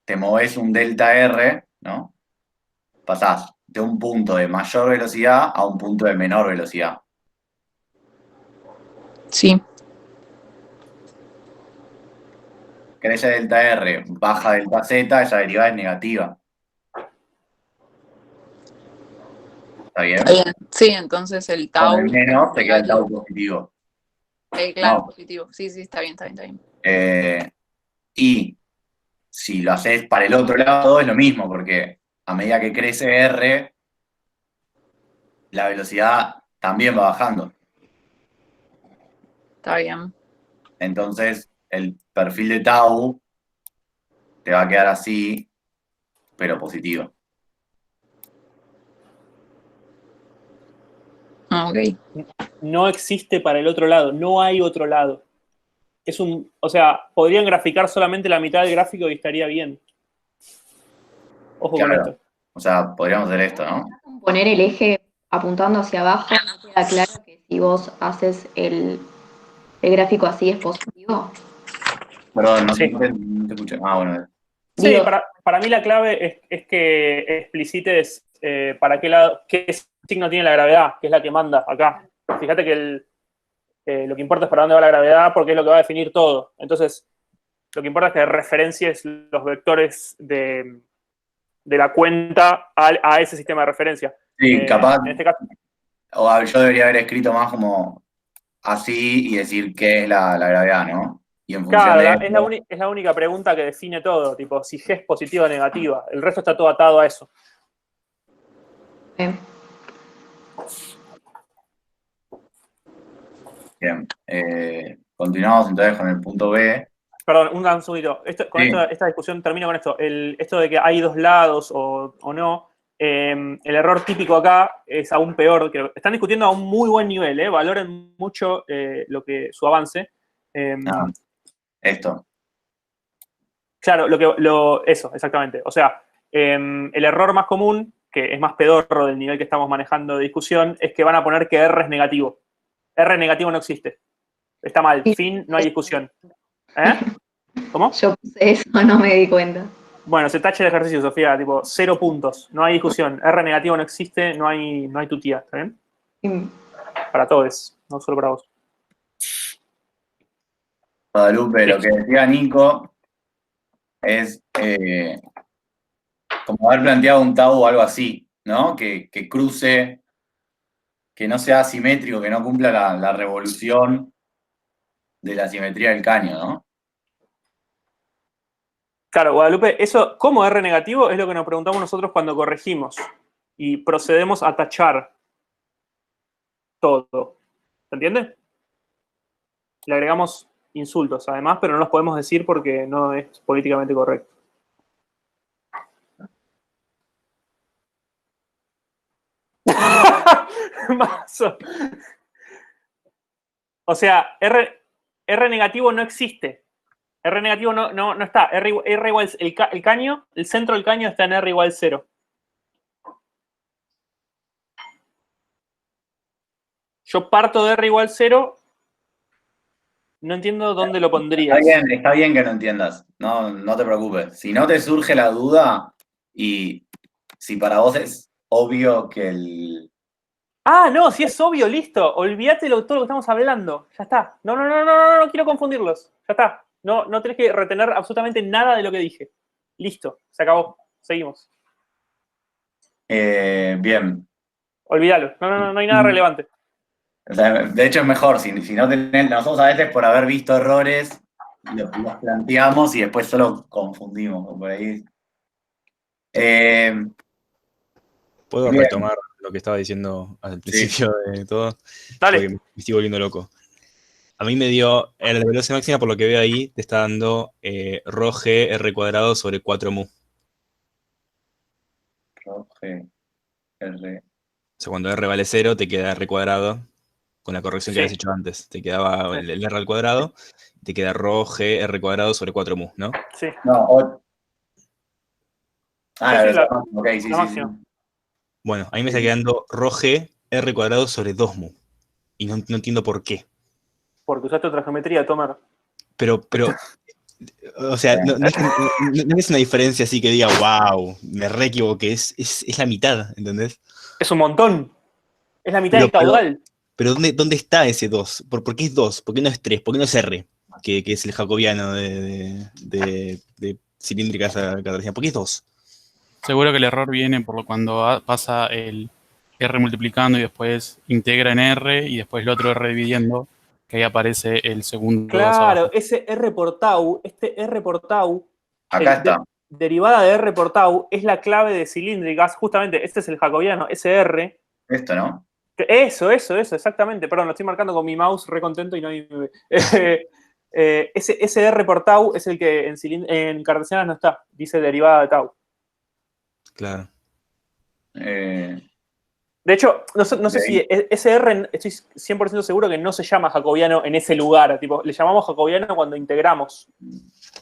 te movés un delta R, ¿no? Pasás de un punto de mayor velocidad a un punto de menor velocidad. Sí. Crece delta R, baja delta Z, esa derivada es negativa. ¿Está bien? Está bien. Sí, entonces el Con tau el menos te queda el tau negativo. positivo. Claro, No. positivo. Sí, sí, está bien, está bien, está bien. Y si lo haces para el otro lado es lo mismo, porque a medida que crece R, la velocidad también va bajando. Está bien. Entonces, el perfil de tau te va a quedar así, pero positivo. Ok. No existe para el otro lado. No hay otro lado. O sea, podrían graficar solamente la mitad del gráfico y estaría bien. Ojo Claro. con esto. O sea, podríamos hacer esto, ¿no? Poner el eje apuntando hacia abajo, ¿no queda claro que si vos haces el gráfico así es positivo? Perdón, no, Sí. no te escuché. Ah, bueno. Sí, Digo, para mí la clave es que explicites para qué lado, qué signo tiene la gravedad, que es la que manda acá. Fíjate que lo que importa es para dónde va la gravedad, porque es lo que va a definir todo. Entonces, lo que importa es que referencies los vectores de la cuenta a ese sistema de referencia. Sí, capaz, En este caso, o yo debería haber escrito más como así y decir qué es la gravedad, ¿no? Y en función claro, de es la única pregunta que define todo, tipo, si G es positiva o negativa. El resto está todo atado a eso. eh, bien, continuamos entonces con el punto B. Perdón, un segundito. Sí. Esta discusión termino con esto. Esto de que hay dos lados o no, el error típico acá es aún peor. Que están discutiendo a un muy buen nivel, valoren mucho su avance. Esto. Claro, eso, exactamente. O sea, el error más común, que es más pedorro del nivel que estamos manejando de discusión, es que van a poner que R es negativo. R negativo no existe. Está mal. Sí. Fin, no hay discusión. ¿Eh? ¿Cómo? yo puse eso, no me di cuenta. Bueno, se tacha el ejercicio, Sofía, tipo 0 puntos. No hay discusión. R negativo no existe, no hay tu tía, ¿está bien? Mm. Para todos, no solo para vos. Guadalupe, lo que decía Nico es como haber planteado un tau o algo así, ¿no? Que cruce, que no sea asimétrico, que no cumpla la revolución de la simetría del caño, ¿no? Claro, Guadalupe, eso como R negativo es lo que nos preguntamos nosotros cuando corregimos y procedemos a tachar todo. ¿Se entiende? Le agregamos insultos además, pero no los podemos decir porque no es políticamente correcto. Mazo. O sea, R negativo no existe. R negativo no está. R igual el caño, el centro del caño está en R igual 0. Yo parto de R igual 0. No entiendo dónde lo pondrías. Está bien que no entiendas. No te preocupes. Si no te surge la duda y si para vos es obvio que el... Ah, no, si es obvio, listo. Olvídate todo lo que estamos hablando. Ya está. No quiero confundirlos. Ya está. No tenés que retener absolutamente nada de lo que dije. Listo, se acabó. Seguimos. bien. Olvídalo. No hay nada relevante. O sea, de hecho es mejor, si no tenés, nosotros a veces por haber visto errores, los planteamos y después solo confundimos. Por ahí. ¿Puedo Bien. retomar lo que estaba diciendo al principio de todo? Dale. Porque me estoy volviendo loco. A mí me dio, en la velocidad máxima, por lo que veo ahí, te está dando rho g r cuadrado sobre 4 mu. Rho G, R. O sea, cuando r vale 0, te queda r cuadrado, con la corrección que Sí. habías hecho antes. Te quedaba el r al cuadrado, te queda rho g r cuadrado sobre 4 mu, ¿no? Sí. No, ok, sí. la máxima. Bueno, a mí me está quedando rho g r cuadrado sobre 2 mu. Y no entiendo por qué. Porque usaste otra geometría, Tomer. Pero, o sea, no es una diferencia así que diga, wow, me re equivoqué, es la mitad, ¿entendés? Es un montón. Es la mitad del caudal. Pero ¿dónde está ese 2? ¿Por qué es 2? ¿Por qué no es 3? ¿Por qué no es R? Que es el jacobiano de cilíndricas a cartesianas. ¿Por qué es 2? Seguro que el error viene por pasa pasa el R multiplicando y después integra en R y después el otro R dividiendo, que ahí aparece el segundo 2 Claro, abajo. ese R por tau, este R por tau, Acá está. derivada de R por tau, es la clave de cilíndricas. Justamente, este es el jacobiano, ese R. Esto, ¿no? Eso, exactamente. Perdón, lo estoy marcando con mi mouse, re contento y nadie me ve. Ese R por tau es el que en cartesianas no está. Dice derivada de tau. Claro. De hecho, no sé si ese R, estoy 100% seguro que no se llama jacobiano en ese lugar. Tipo, le llamamos jacobiano cuando integramos.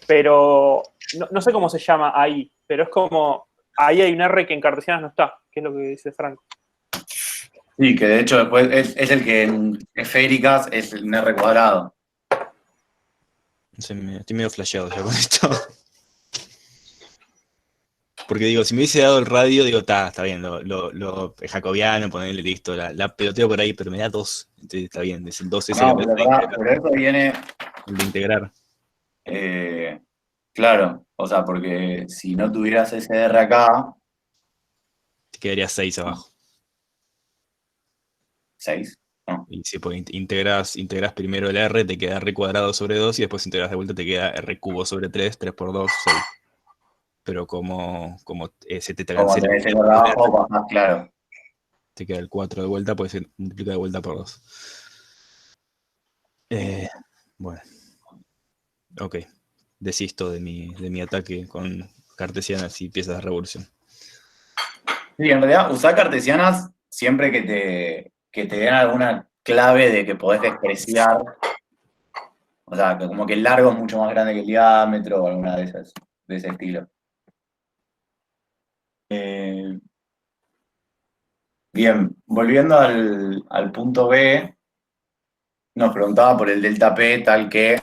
Pero no sé cómo se llama ahí. Pero es como, ahí hay un R que en cartesianas no está, que es lo que dice Franco. Sí, que de hecho después es el que en esféricas es el R cuadrado. No sé, estoy medio flasheado ya con esto. Porque digo, si me hubiese dado el radio, digo, está bien, el jacobiano, ponerle listo, la peloteo por ahí, pero me da 2. Entonces está bien, es el 2 ese No, que pero eso viene... el de integrar. Claro, o sea, porque si no tuvieras ese R acá... Te quedaría 6 abajo. 6. No. Y si pues, integras primero el R, te queda R cuadrado sobre 2 y después integras de vuelta, te queda R cubo sobre 3, 3 por 2, 6. Pero como se te cancela el por abajo, más claro. Te queda el 4 de vuelta, pues se multiplica de vuelta por 2. Bueno. Ok. Desisto de mi ataque con cartesianas y piezas de revolución. Sí, en realidad, usar cartesianas siempre que te den alguna clave de que podés despreciar. O sea, que como que el largo es mucho más grande que el diámetro o alguna de esas, de ese estilo. Bien, volviendo al punto B, nos preguntaba por el delta P tal que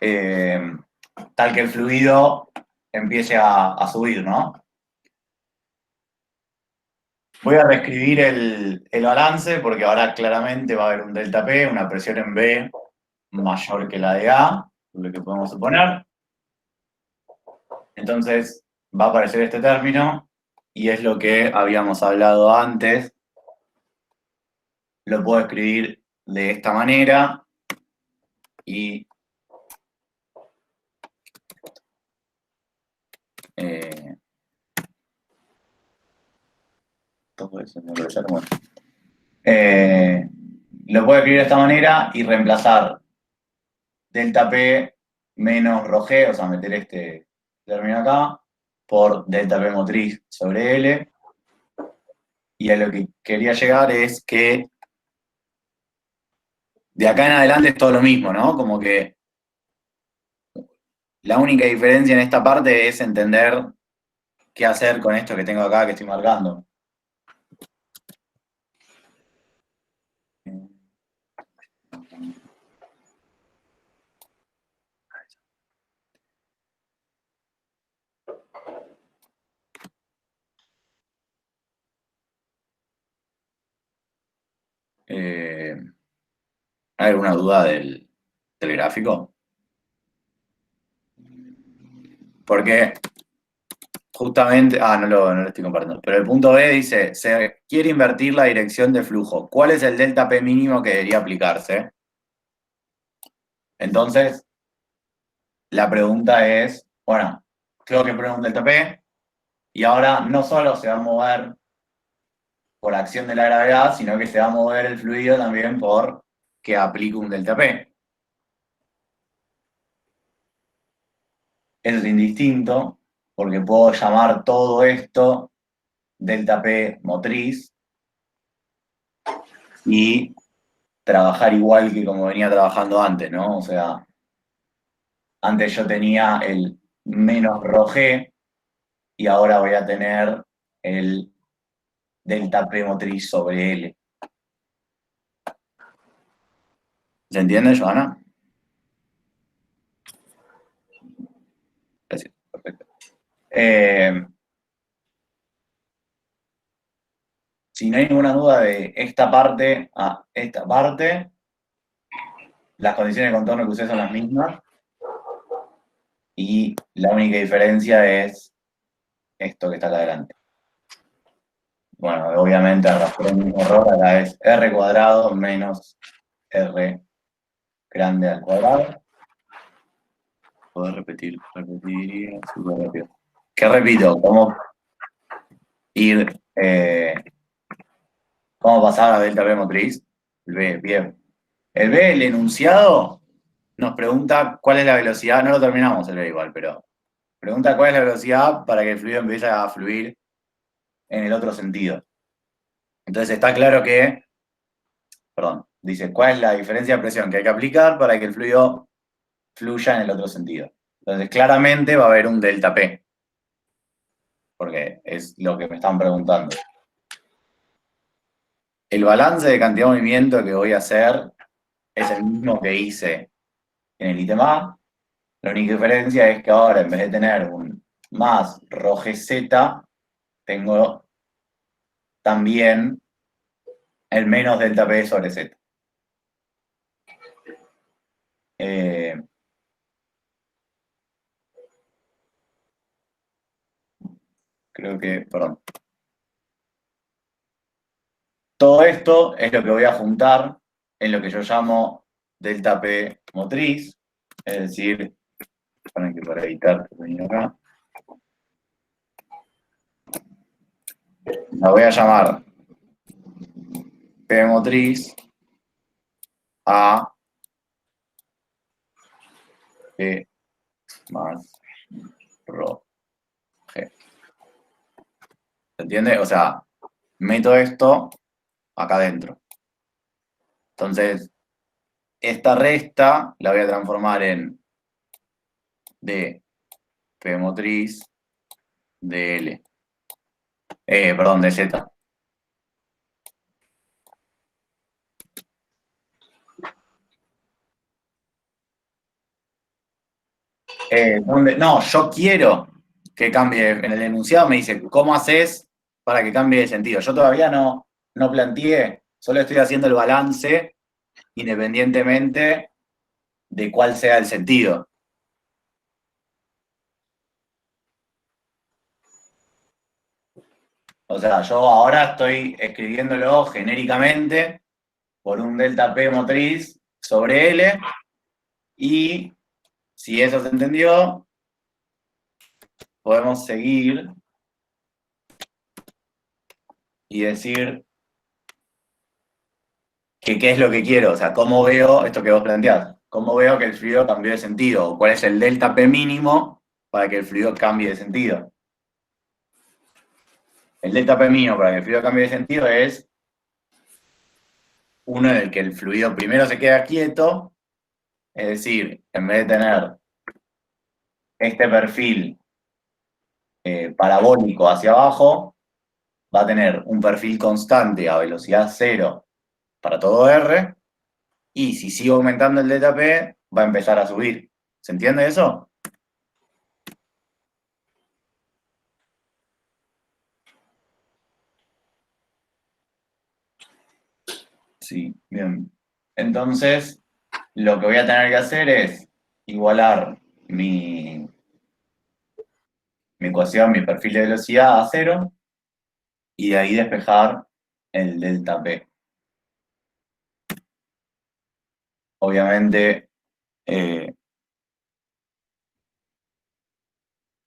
el fluido empiece a subir, ¿no? Voy a reescribir el balance porque ahora claramente va a haber un delta P, una presión en B mayor que la de A, lo que podemos suponer. Entonces va a aparecer este término y es lo que habíamos hablado antes. Lo puedo escribir de esta manera y todo eso, no lo sé, bueno. Lo puedo escribir de esta manera y reemplazar delta P menos rho G, o sea, meter este término acá, por delta P motriz sobre L. Y a lo que quería llegar es que de acá en adelante es todo lo mismo, ¿no? Como que la única diferencia en esta parte es entender qué hacer con esto que tengo acá, que estoy marcando. ¿Hay alguna duda del gráfico? Porque justamente, no lo estoy compartiendo, pero el punto B dice, se quiere invertir la dirección de flujo. ¿Cuál es el delta P mínimo que debería aplicarse? Entonces, la pregunta es, bueno, tengo que poner un delta P y ahora no solo se va a mover por acción de la gravedad, sino que se va a mover el fluido también por que aplique un delta P. Eso es indistinto, porque puedo llamar todo esto delta P motriz y trabajar igual que como venía trabajando antes, ¿no? O sea, antes yo tenía el menos rho G y ahora voy a tener el delta P motriz sobre L. ¿Se entiende, Johanna? Gracias, perfecto. Si no hay ninguna duda de esta parte a esta parte, las condiciones de contorno que usé son las mismas y la única diferencia es esto que está acá adelante. Bueno, obviamente arrastré el mismo error, acá es R cuadrado menos R grande al cuadrado. Puedo repetir súper rápido. ¿Qué repito? ¿Cómo ir, cómo pasar a delta P motriz? El B, bien. El B, el enunciado, nos pregunta cuál es la velocidad, no lo terminamos el B igual, pero pregunta cuál es la velocidad para que el fluido empiece a fluir en el otro sentido. Entonces está claro que, perdón, dice cuál es la diferencia de presión que hay que aplicar para que el fluido fluya en el otro sentido. Entonces claramente va a haber un delta P, porque es lo que me están preguntando. El balance de cantidad de movimiento que voy a hacer es el mismo que hice en el ítem A. La única diferencia es que ahora en vez de tener un más rho GZ, tengo también el menos delta P sobre Z. Creo que, perdón. Todo esto es lo que voy a juntar en lo que yo llamo delta P motriz, es decir, para editar, acá, la voy a llamar P motriz a P más rho G. ¿Se entiende? O sea, meto esto acá adentro. Entonces, esta resta la voy a transformar en de P motriz de L. Perdón, de Z. No, yo quiero que cambie. En el enunciado me dice, ¿cómo haces para que cambie de sentido. Yo todavía no planteé, solo estoy haciendo el balance independientemente de cuál sea el sentido. O sea, yo ahora estoy escribiéndolo genéricamente por un delta P motriz sobre L, y si eso se entendió, podemos seguir y decir que qué es lo que quiero, o sea, cómo veo esto que vos planteás, cómo veo que el fluido cambió de sentido, o cuál es el delta P mínimo para que el fluido cambie de sentido. El delta P mínimo para que el fluido cambie de sentido es uno en el que el fluido primero se queda quieto, es decir, en vez de tener este perfil parabólico hacia abajo, va a tener un perfil constante a velocidad cero para todo R, y si sigo aumentando el delta P, va a empezar a subir. ¿Se entiende eso? Sí, bien. Entonces, lo que voy a tener que hacer es igualar mi ecuación, mi perfil de velocidad a cero, y de ahí despejar el delta P. Obviamente,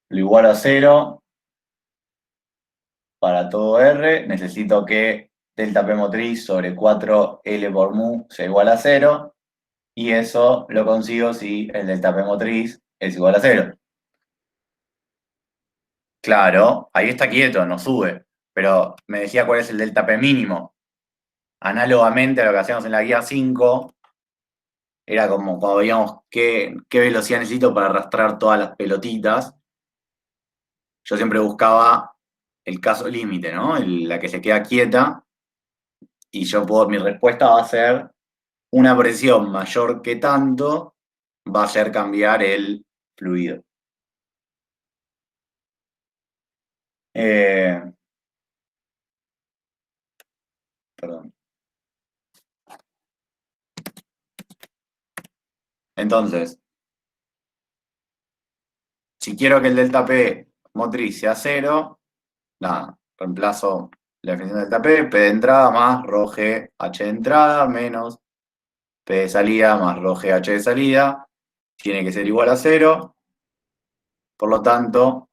lo igualo a cero para todo R, necesito que delta P motriz sobre 4L por mu sea igual a 0, y eso lo consigo si el delta P motriz es igual a 0. Claro, ahí está quieto, no sube, pero me decía cuál es el delta P mínimo. Análogamente a lo que hacíamos en la guía 5, era como cuando veíamos qué velocidad necesito para arrastrar todas las pelotitas. Yo siempre buscaba el caso límite, ¿no? La que se queda quieta, y mi respuesta va a ser una presión mayor que tanto va a hacer cambiar el fluido. Perdón. Entonces, si quiero que el delta P motriz sea 0, nada, reemplazo la definición del delta P de entrada más ρg h de entrada menos P de salida más ρg h de salida, tiene que ser igual a 0, por lo tanto,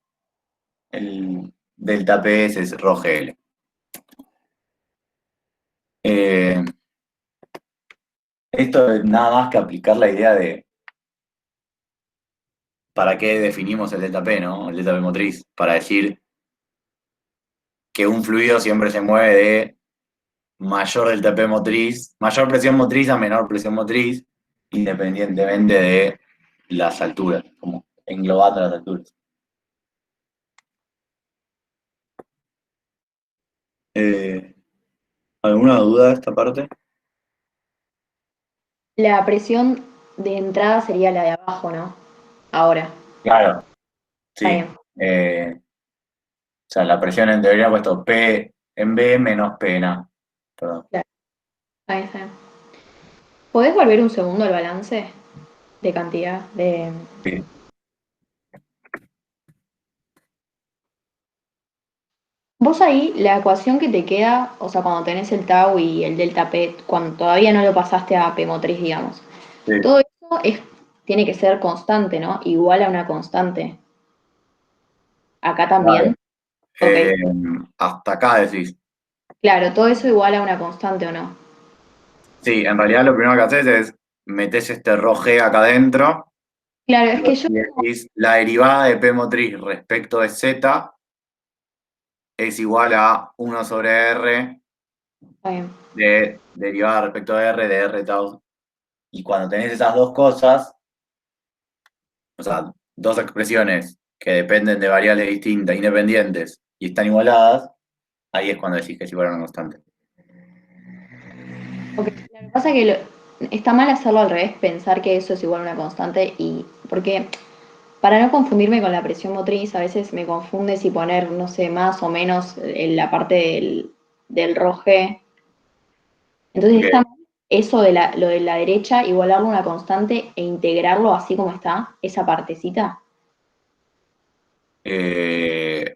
el delta P es ρg L. Esto es nada más que aplicar la idea de para qué definimos el delta P, ¿no? El delta P motriz, para decir que un fluido siempre se mueve de mayor delta P motriz, mayor presión motriz a menor presión motriz, independientemente de las alturas, como englobando las alturas. ¿Alguna duda de esta parte? La presión de entrada sería la de abajo, ¿no? Ahora. Claro, sí. Está bien. O sea, la presión en teoría ha puesto P en B menos P en A. Perdón. Ahí está. ¿Podés volver un segundo al balance de cantidad de... Sí. Vos ahí, la ecuación que te queda, o sea, cuando tenés el tau y el delta P, cuando todavía no lo pasaste a P motriz, digamos, Sí. todo eso tiene que ser constante, ¿no? Igual a una constante. Acá también. Ok. Hasta acá decís. Claro, todo eso igual a una constante, ¿o no? Sí, en realidad lo primero que haces es metés este ρg acá adentro. Claro, es que yo... Y decís, la derivada de P motriz respecto de Z es igual a 1 sobre R Está bien. de derivada respecto de R tau. Y cuando tenés esas dos cosas, o sea, dos expresiones que dependen de variables distintas, independientes, y están igualadas, ahí es cuando decís que es igual a una constante. Ok, lo que pasa es que está mal hacerlo al revés, pensar que eso es igual a una constante, y porque para no confundirme con la presión motriz, a veces me confunde si poner, no sé, más o menos en la parte del roje. Entonces, Ok. está mal eso lo de la derecha, igualarlo a una constante e integrarlo así como está, esa partecita.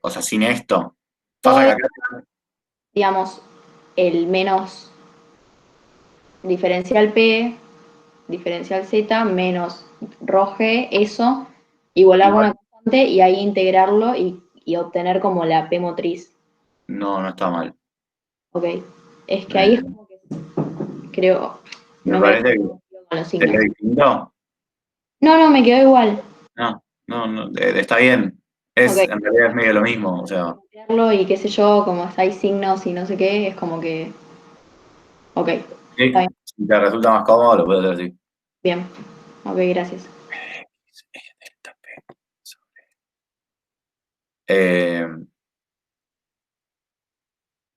O sea, sin esto. Todo Pasa que es, acá, digamos, el menos diferencial P, diferencial Z, menos roje, eso, igualarlo a igual, una constante y ahí integrarlo y obtener como la P motriz. no está mal. Ok. Es que ahí es Me, como que creo, me no me parece que con los te quedó signos. distinto. No, me quedó igual. No, está bien. Ok. En realidad es medio lo mismo, o sea, Copiarlo y qué sé yo, como hay signos y no sé qué, es como que. Ok, está sí, bien. si te resulta más cómodo, lo puedes hacer así. Bien. Ok, gracias. Eh,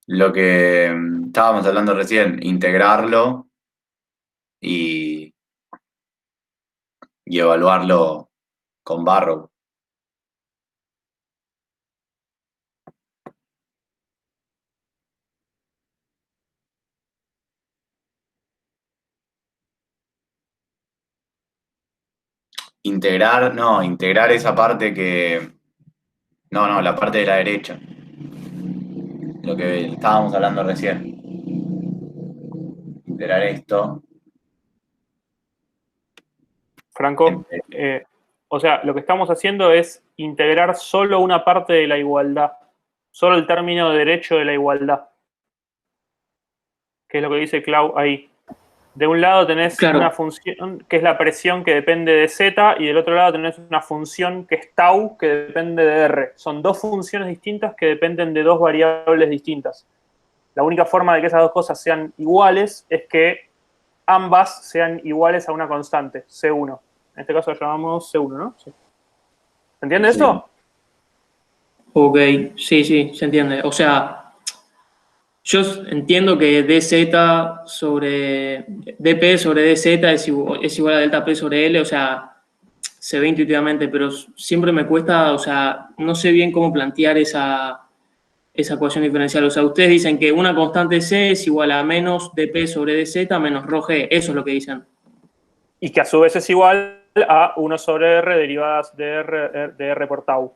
lo que estábamos hablando recién, integrarlo y, y evaluarlo con Barrow. Integrar esa parte que. No, la parte de la derecha. Lo que estábamos hablando recién. Integrar esto. Franco, entre- o sea, lo que estamos haciendo es integrar solo una parte de la igualdad, solo el término derecho de la igualdad, que es lo que dice Clau ahí. De un lado tenés una Claro, función que es la presión que depende de Z y del otro lado tenés una función que es tau que depende de R. Son dos funciones distintas que dependen de dos variables distintas. La única forma de que esas dos cosas sean iguales es que ambas sean iguales a una constante, C1. En este caso lo llamamos C1, ¿no? Sí. ¿Se entiende sí. esto? ok, sí, se entiende. O sea, yo entiendo que dz sobre dp sobre dz es igual a delta p sobre L, o sea, se ve intuitivamente, pero siempre me cuesta, o sea, no sé bien cómo plantear esa ecuación diferencial. O sea, ustedes dicen que una constante C es igual a menos dp sobre dz menos rho g, eso es lo que dicen. Y que a su vez es igual a 1 sobre R derivadas de R por tau.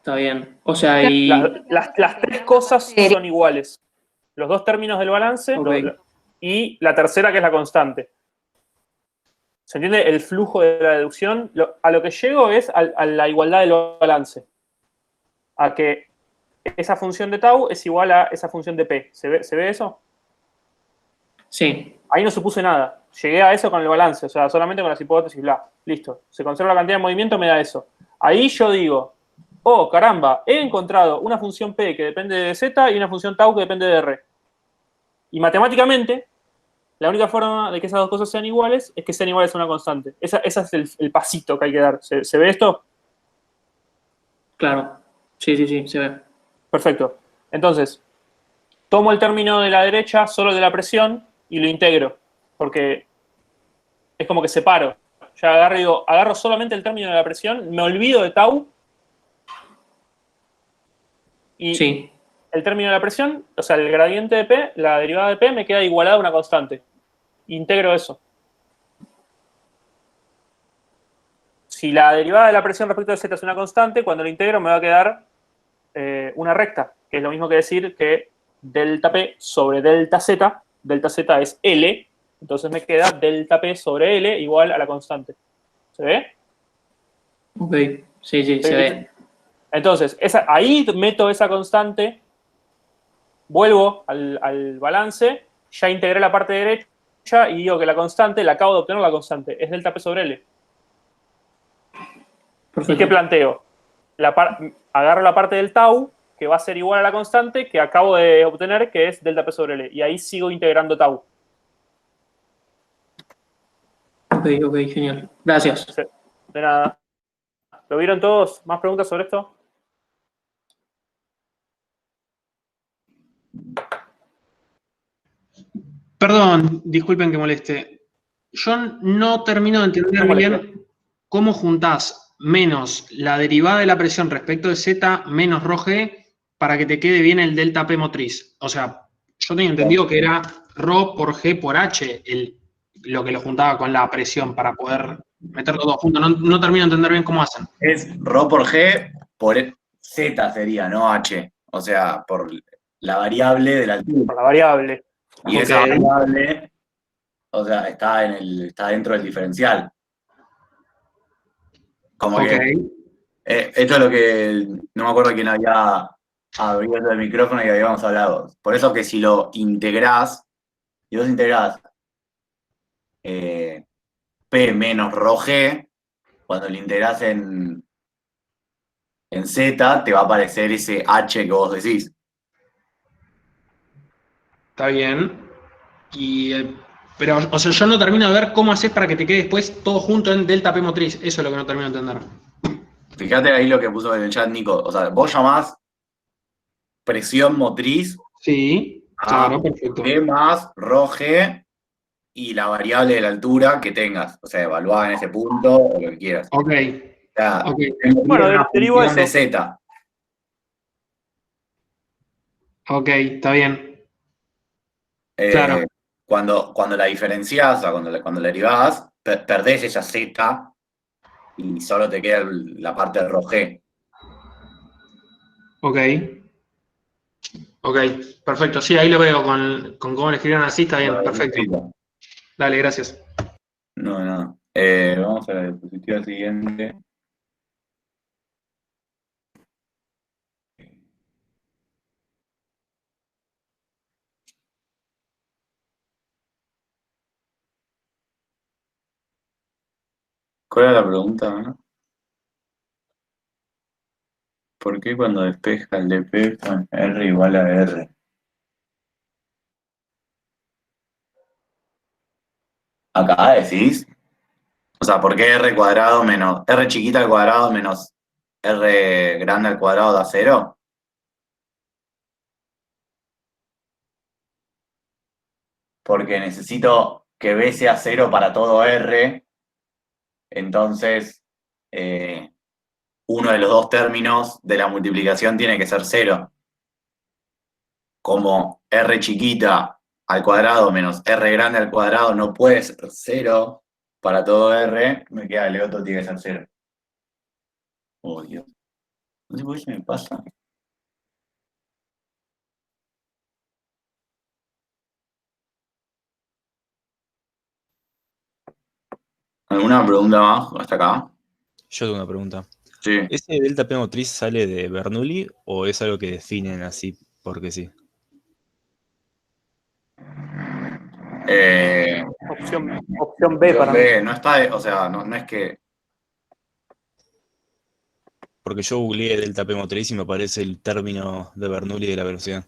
Está bien. O sea, Las tres cosas son iguales. Los dos términos del balance ok, y la tercera que es la constante. ¿Se entiende el flujo de la deducción? A lo que llego es a la igualdad del balance. A que esa función de tau es igual a esa función de p. ¿Se ve eso? sí, Ahí no supuse nada. Llegué a eso con el balance, o sea, solamente con las hipótesis, bla. Listo. Se conserva la cantidad de movimiento, me da eso. Ahí yo digo, oh, caramba, he encontrado una función p que depende de z y una función tau que depende de r. Y matemáticamente, la única forma de que esas dos cosas sean iguales es que sean iguales a una constante. Ese es el pasito que hay que dar. ¿Se ve esto? claro. Sí, se ve. Perfecto. Entonces, tomo el término de la derecha, solo el de la presión, y lo integro. Porque es como que separo. Ya agarro y digo, agarro solamente el término de la presión, me olvido de tau, y Sí, el término de la presión, o sea, el gradiente de P, la derivada de P, me queda igualada a una constante. Integro eso. Si la derivada de la presión respecto de Z es una constante, cuando lo integro me va a quedar una recta, que es lo mismo que decir que delta P sobre delta Z es L, entonces me queda delta P sobre L igual a la constante. ¿Se ve? ok. Sí, se ve. Entonces, ahí meto esa constante, vuelvo al balance, ya integré la parte derecha y digo que la constante, la acabo de obtener la constante, es delta P sobre L. ¿Y qué Perfecto. planteo? Agarro la parte del tau, que va a ser igual a la constante que acabo de obtener, que es delta P sobre L. Y ahí sigo integrando tau. Ok, genial. Gracias. De nada. ¿Lo vieron todos? ¿Más preguntas sobre esto? Perdón, disculpen que moleste. Yo no termino de No entender molesta. bien ¿cómo juntás menos la derivada de la presión respecto de Z menos ρg para que te quede bien el delta P motriz? O sea, yo tenía entendido que era ρ por G por H lo que lo juntaba con la presión para poder meter los dos juntos. No termino de entender bien cómo hacen. Es ρ por G por Z sería, no H. O sea, por la variable de la altura. Por la variable. Y esa variable, o sea, está dentro del diferencial. Como que esto es lo que no me acuerdo quién había abierto el micrófono y habíamos hablado. Por eso que si lo integrás, y vos integrás P menos ρg, cuando lo integrás en Z, te va a aparecer ese H que vos decís. Está bien. Pero, o sea, yo no termino de ver cómo haces para que te quede después todo junto en delta P motriz. Eso es lo que no termino de entender. Fíjate ahí lo que puso en el chat Nico. O sea, vos llamás presión motriz Sí, claro, perfecto. P más ρg y la variable de la altura que tengas. O sea, evaluada en ese punto o lo que quieras. Ok. O sea, Bueno, derivo eso. de Z. Ok, está bien. Claro. Cuando la diferenciás, o sea, cuando la derivás, perdés esa Z y solo te queda la parte de ρg. Ok. Ok, perfecto. Sí, ahí lo veo con cómo lo escribieron así, está bien, perfecto. Dale, gracias. No. Vamos a la diapositiva siguiente. ¿Cuál era la pregunta, no? ¿Por qué cuando despeja el dp con R igual a R? Acá decís. O sea, ¿por qué R cuadrado menos R chiquita al cuadrado menos R grande al cuadrado da 0? Porque necesito que B sea 0 para todo R. Entonces, uno de los dos términos de la multiplicación tiene que ser 0. Como R chiquita al cuadrado menos R grande al cuadrado no puede ser 0 para todo R, me queda el otro tiene que ser 0. Oh, Dios. No sé por qué se me pasa. ¿Alguna pregunta más hasta acá? Yo tengo una pregunta. Sí. ¿Ese delta P motriz sale de Bernoulli o es algo que definen así porque sí? Opción B para mí. No está, o sea, no es que. Porque yo googleé delta P motriz y me aparece el término de Bernoulli de la velocidad.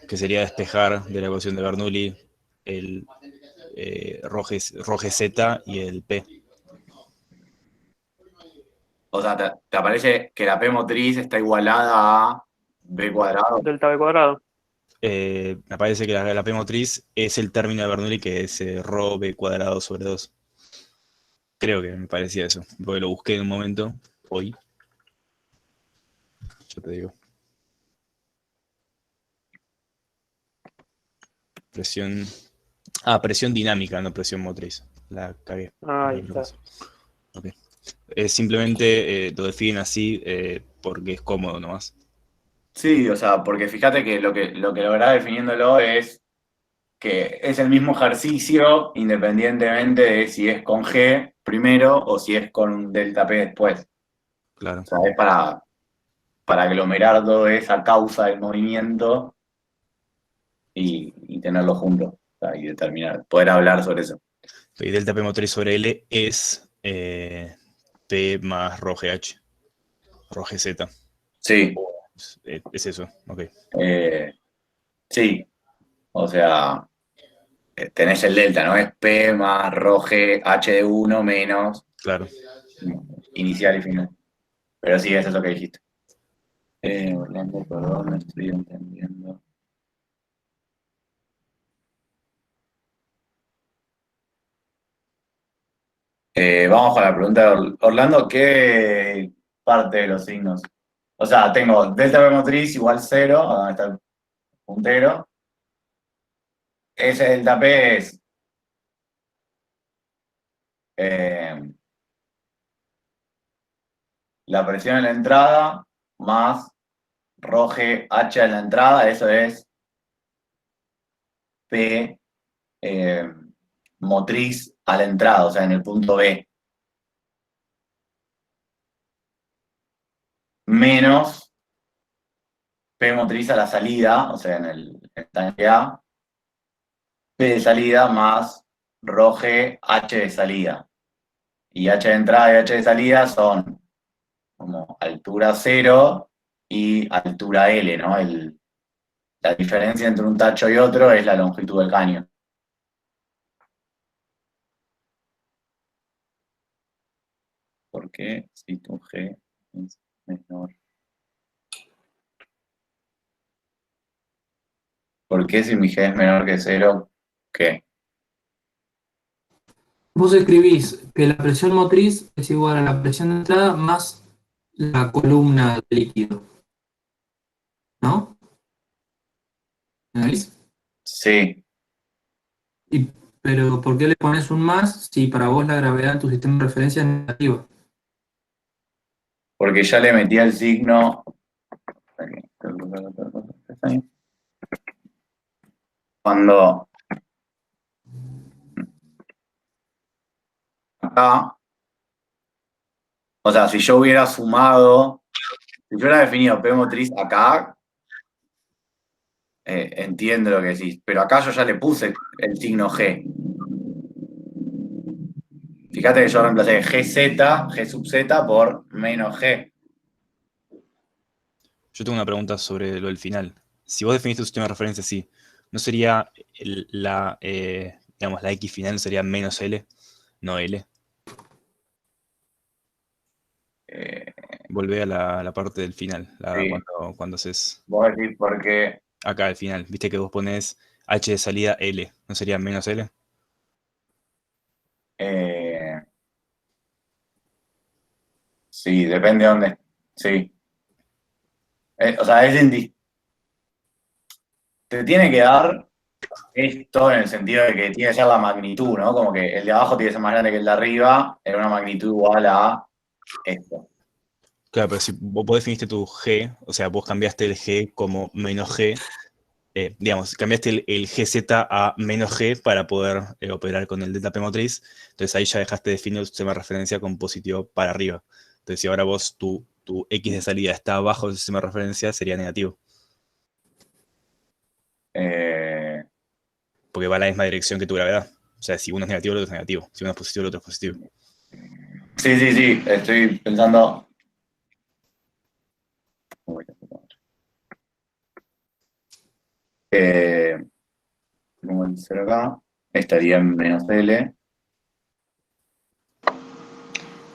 Que sería despejar de la ecuación de Bernoulli el ρg z y el P. O sea, te aparece que la P motriz está igualada a B cuadrado. Delta B cuadrado. Me parece que la P motriz es el término de Bernoulli que es ρ B cuadrado sobre 2. Creo que me parecía eso, porque lo busqué en un momento, hoy. Yo te digo. Presión. Presión dinámica, no presión motriz. La cagué. Ahí está. Okay. Simplemente lo definen así porque es cómodo nomás. Sí, o sea, porque fíjate que lo que lográs definiéndolo es que es el mismo ejercicio independientemente de si es con G primero o si es con un delta P después. Claro. O sea, es para aglomerar toda esa causa del movimiento y tenerlo juntos. O sea, y determinar, poder hablar sobre eso. Y delta P motriz sobre L es P más ρgh. ρgz. Sí. Es eso, ok. Sí. O sea, tenés el delta, ¿no? Es P más ρg h de 1 menos. Claro. Inicial y final. Pero sí, eso es lo que dijiste. Orlando, perdón, no estoy entendiendo. Vamos con la pregunta de Orlando. ¿Qué parte de los signos? O sea, tengo delta P motriz igual 0, donde está el puntero. Ese delta P es la presión en la entrada más ρg H en la entrada, eso es P motriz a la entrada, o sea, en el punto B. Menos P motriz a la salida, o sea, en el tanque A. P de salida más ρg H de salida. Y H de entrada y H de salida son como altura 0 y altura L, ¿no? La diferencia entre un tacho y otro es la longitud del caño. ¿Por qué si tu G es menor? ¿Por qué si mi G es menor que 0? ¿Qué? Vos escribís que la presión motriz es igual a la presión de entrada más la columna de líquido. ¿No? ¿Me veis? Sí, Pero ¿por qué le pones un más si para vos la gravedad en tu sistema de referencia es negativa? porque ya le metí el signo. Cuando acá, o sea, si yo hubiera sumado, si yo hubiera definido P motriz acá, entiendo lo que decís, pero acá yo ya le puse el signo G. Fíjate que yo reemplacé G sub Z por menos G. Yo tengo una pregunta sobre lo del final. Si vos definiste tu sistema de referencia así, ¿no sería digamos, la X final sería menos L, no L? Volvé a la parte del final, Sí. cuando haces Vos decís porque acá al final. Viste que vos pones H de salida L, ¿no sería menos L? sí, depende de dónde. Sí. O sea, te tiene que dar esto en el sentido de que tiene que ser la magnitud, ¿no? Como que el de abajo tiene que ser más grande que el de arriba en una magnitud igual a esto. Claro, pero si vos definiste tu G, o sea, vos cambiaste el G como menos G, digamos, cambiaste el GZ a menos G para poder operar con el delta P motriz, entonces ahí ya dejaste definido el sistema de referencia con positivo para arriba. Entonces si ahora vos tu X de salida está abajo del sistema de referencia, sería negativo, porque va en la misma dirección que tu gravedad. O sea, si uno es negativo, el otro es negativo. Si uno es positivo, el otro es positivo. Sí, estoy pensando. Pongo el 0 acá, estaría en menos L.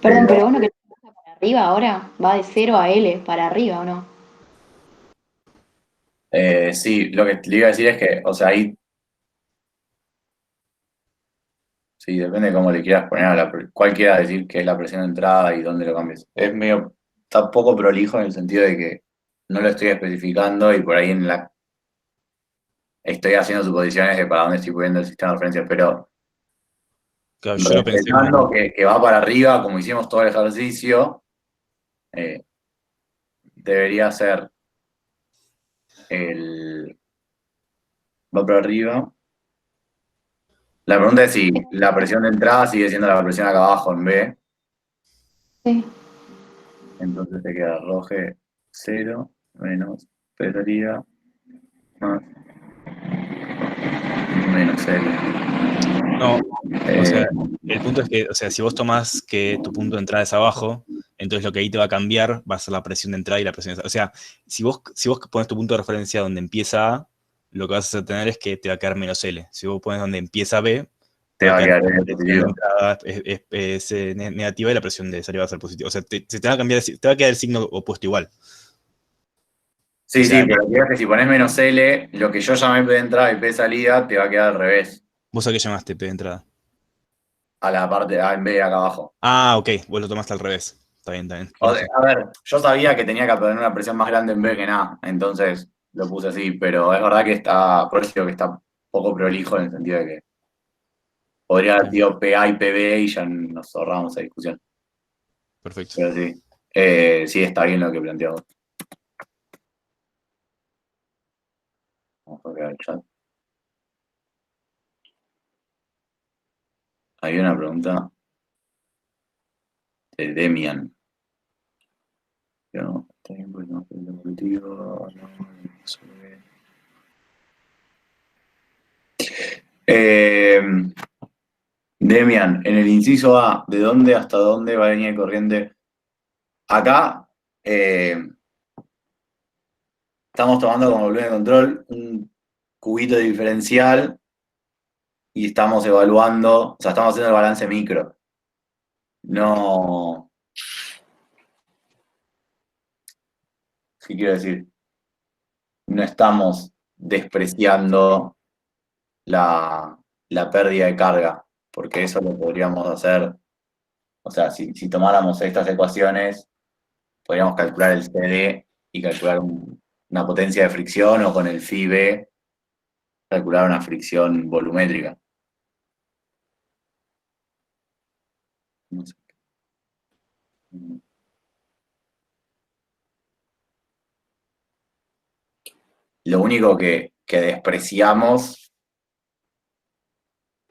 Perdón, pero vos no querés que vaya para arriba ahora, va de 0 a L, para arriba, ¿o no? Sí, lo que le iba a decir es que, o sea, ahí. Sí, depende de cómo le quieras poner cuál quieras decir que es la presión de entrada y dónde lo cambies. Es medio, está poco prolijo en el sentido de que no lo estoy especificando y por ahí estoy haciendo suposiciones de para dónde estoy poniendo el sistema de referencia, pero Claro, yo lo pensé como... respetando que va para arriba, como hicimos todo el ejercicio, debería ser va para arriba. La pregunta es si la presión de entrada sigue siendo la presión acá abajo en B. Sí. Entonces te queda ρg 0 menos P salida más menos L. No, o sea, el punto es que, o sea, si vos tomás que tu punto de entrada es abajo, entonces lo que ahí te va a cambiar va a ser la presión de entrada y la presión de salida. O sea, si vos pones tu punto de referencia donde empieza A, lo que vas a tener es que te va a quedar menos L. Si vos pones donde empieza B, te va a quedar la presión de positivo. entrada es negativa y la presión de salida va a ser positiva. O sea, te va a cambiar, te va a quedar el signo opuesto igual. Sí, O sea, pero fíjate que si pones menos L, lo que yo llamé P de entrada y P de salida te va a quedar al revés. ¿vos a qué llamaste P de entrada? a la parte A en B acá abajo. Ah, ok, vos lo tomaste al revés. Está bien, está bien. A ver, yo sabía que tenía que poner una presión más grande en B que en A, entonces lo puse así, pero es verdad que está, por eso digo que está poco prolijo en el sentido de que podría haber sido PA y PB y ya nos ahorramos esa discusión. Perfecto. Pero sí, sí está bien lo que planteó. Vamos a ver el chat. Hay una pregunta de Demian. No, está bien, pues no, no, Demian, en el inciso A, ¿de dónde hasta dónde va la línea de corriente? Acá estamos tomando como volumen de control un cubito diferencial y estamos evaluando, o sea, estamos haciendo el balance micro. No. ¿Qué quiero decir? No estamos despreciando la pérdida de carga, porque eso lo podríamos hacer, o sea, si tomáramos estas ecuaciones, podríamos calcular el CD y calcular una potencia de fricción, o con el phi B calcular una fricción volumétrica. No sé. Lo único que despreciamos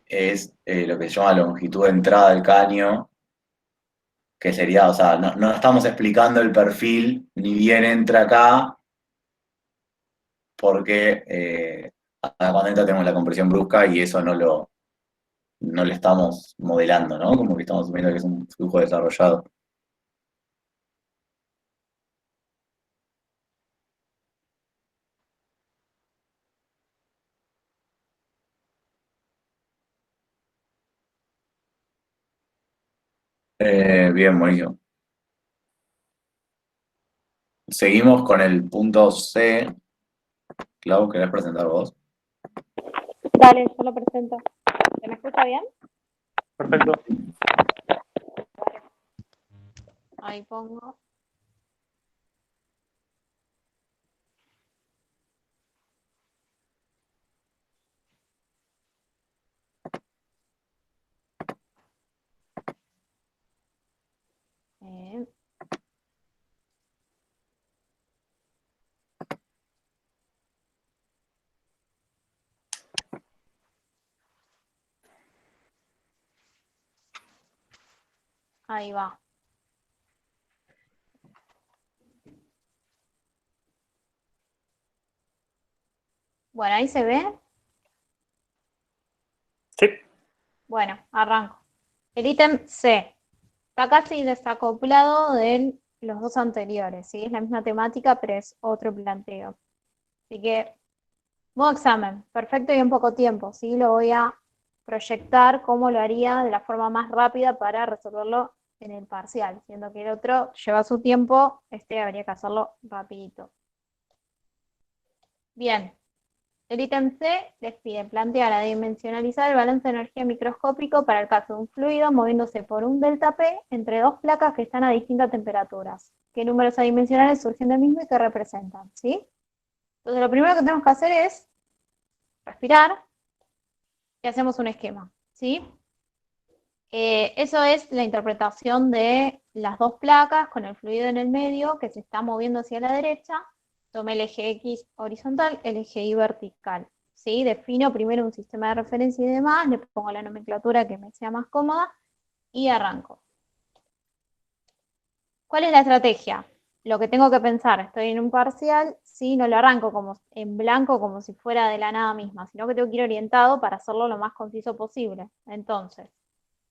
es lo que se llama longitud de entrada del caño, que sería, o sea, no estamos explicando el perfil, ni bien entra acá, porque cuando entra tenemos la compresión brusca y eso no lo estamos modelando, ¿no? Como que estamos asumiendo que es un flujo desarrollado. Bien, buenísimo. Seguimos con el punto C. Clau, ¿querés presentar vos? Dale, yo lo presento. ¿Se me escucha bien? Perfecto. Ahí pongo. Ahí va. Bueno, ahí se ve. Sí. Bueno, arranco. El ítem C. Está casi desacoplado de los dos anteriores, ¿sí? Es la misma temática, pero es otro planteo. Así que, modo examen, perfecto y en poco tiempo, ¿sí? Lo voy a proyectar cómo lo haría de la forma más rápida para resolverlo en el parcial, siendo que el otro lleva su tiempo, este habría que hacerlo rapidito. Bien, el ítem C les pide plantear a dimensionalizar el balance de energía microscópico para el caso de un fluido moviéndose por un delta P entre dos placas que están a distintas temperaturas. ¿Qué números adimensionales surgen del mismo y qué representan? ¿Sí? Entonces lo primero que tenemos que hacer es respirar y hacemos un esquema. ¿Sí? Eso es la interpretación de las dos placas con el fluido en el medio que se está moviendo hacia la derecha. Tomé el eje X horizontal, el eje Y vertical. ¿Sí? Defino primero un sistema de referencia y demás, le pongo la nomenclatura que me sea más cómoda y arranco. ¿Cuál es la estrategia? Lo que tengo que pensar, estoy en un parcial, sí, no lo arranco como en blanco como si fuera de la nada misma, sino que tengo que ir orientado para hacerlo lo más conciso posible. Entonces,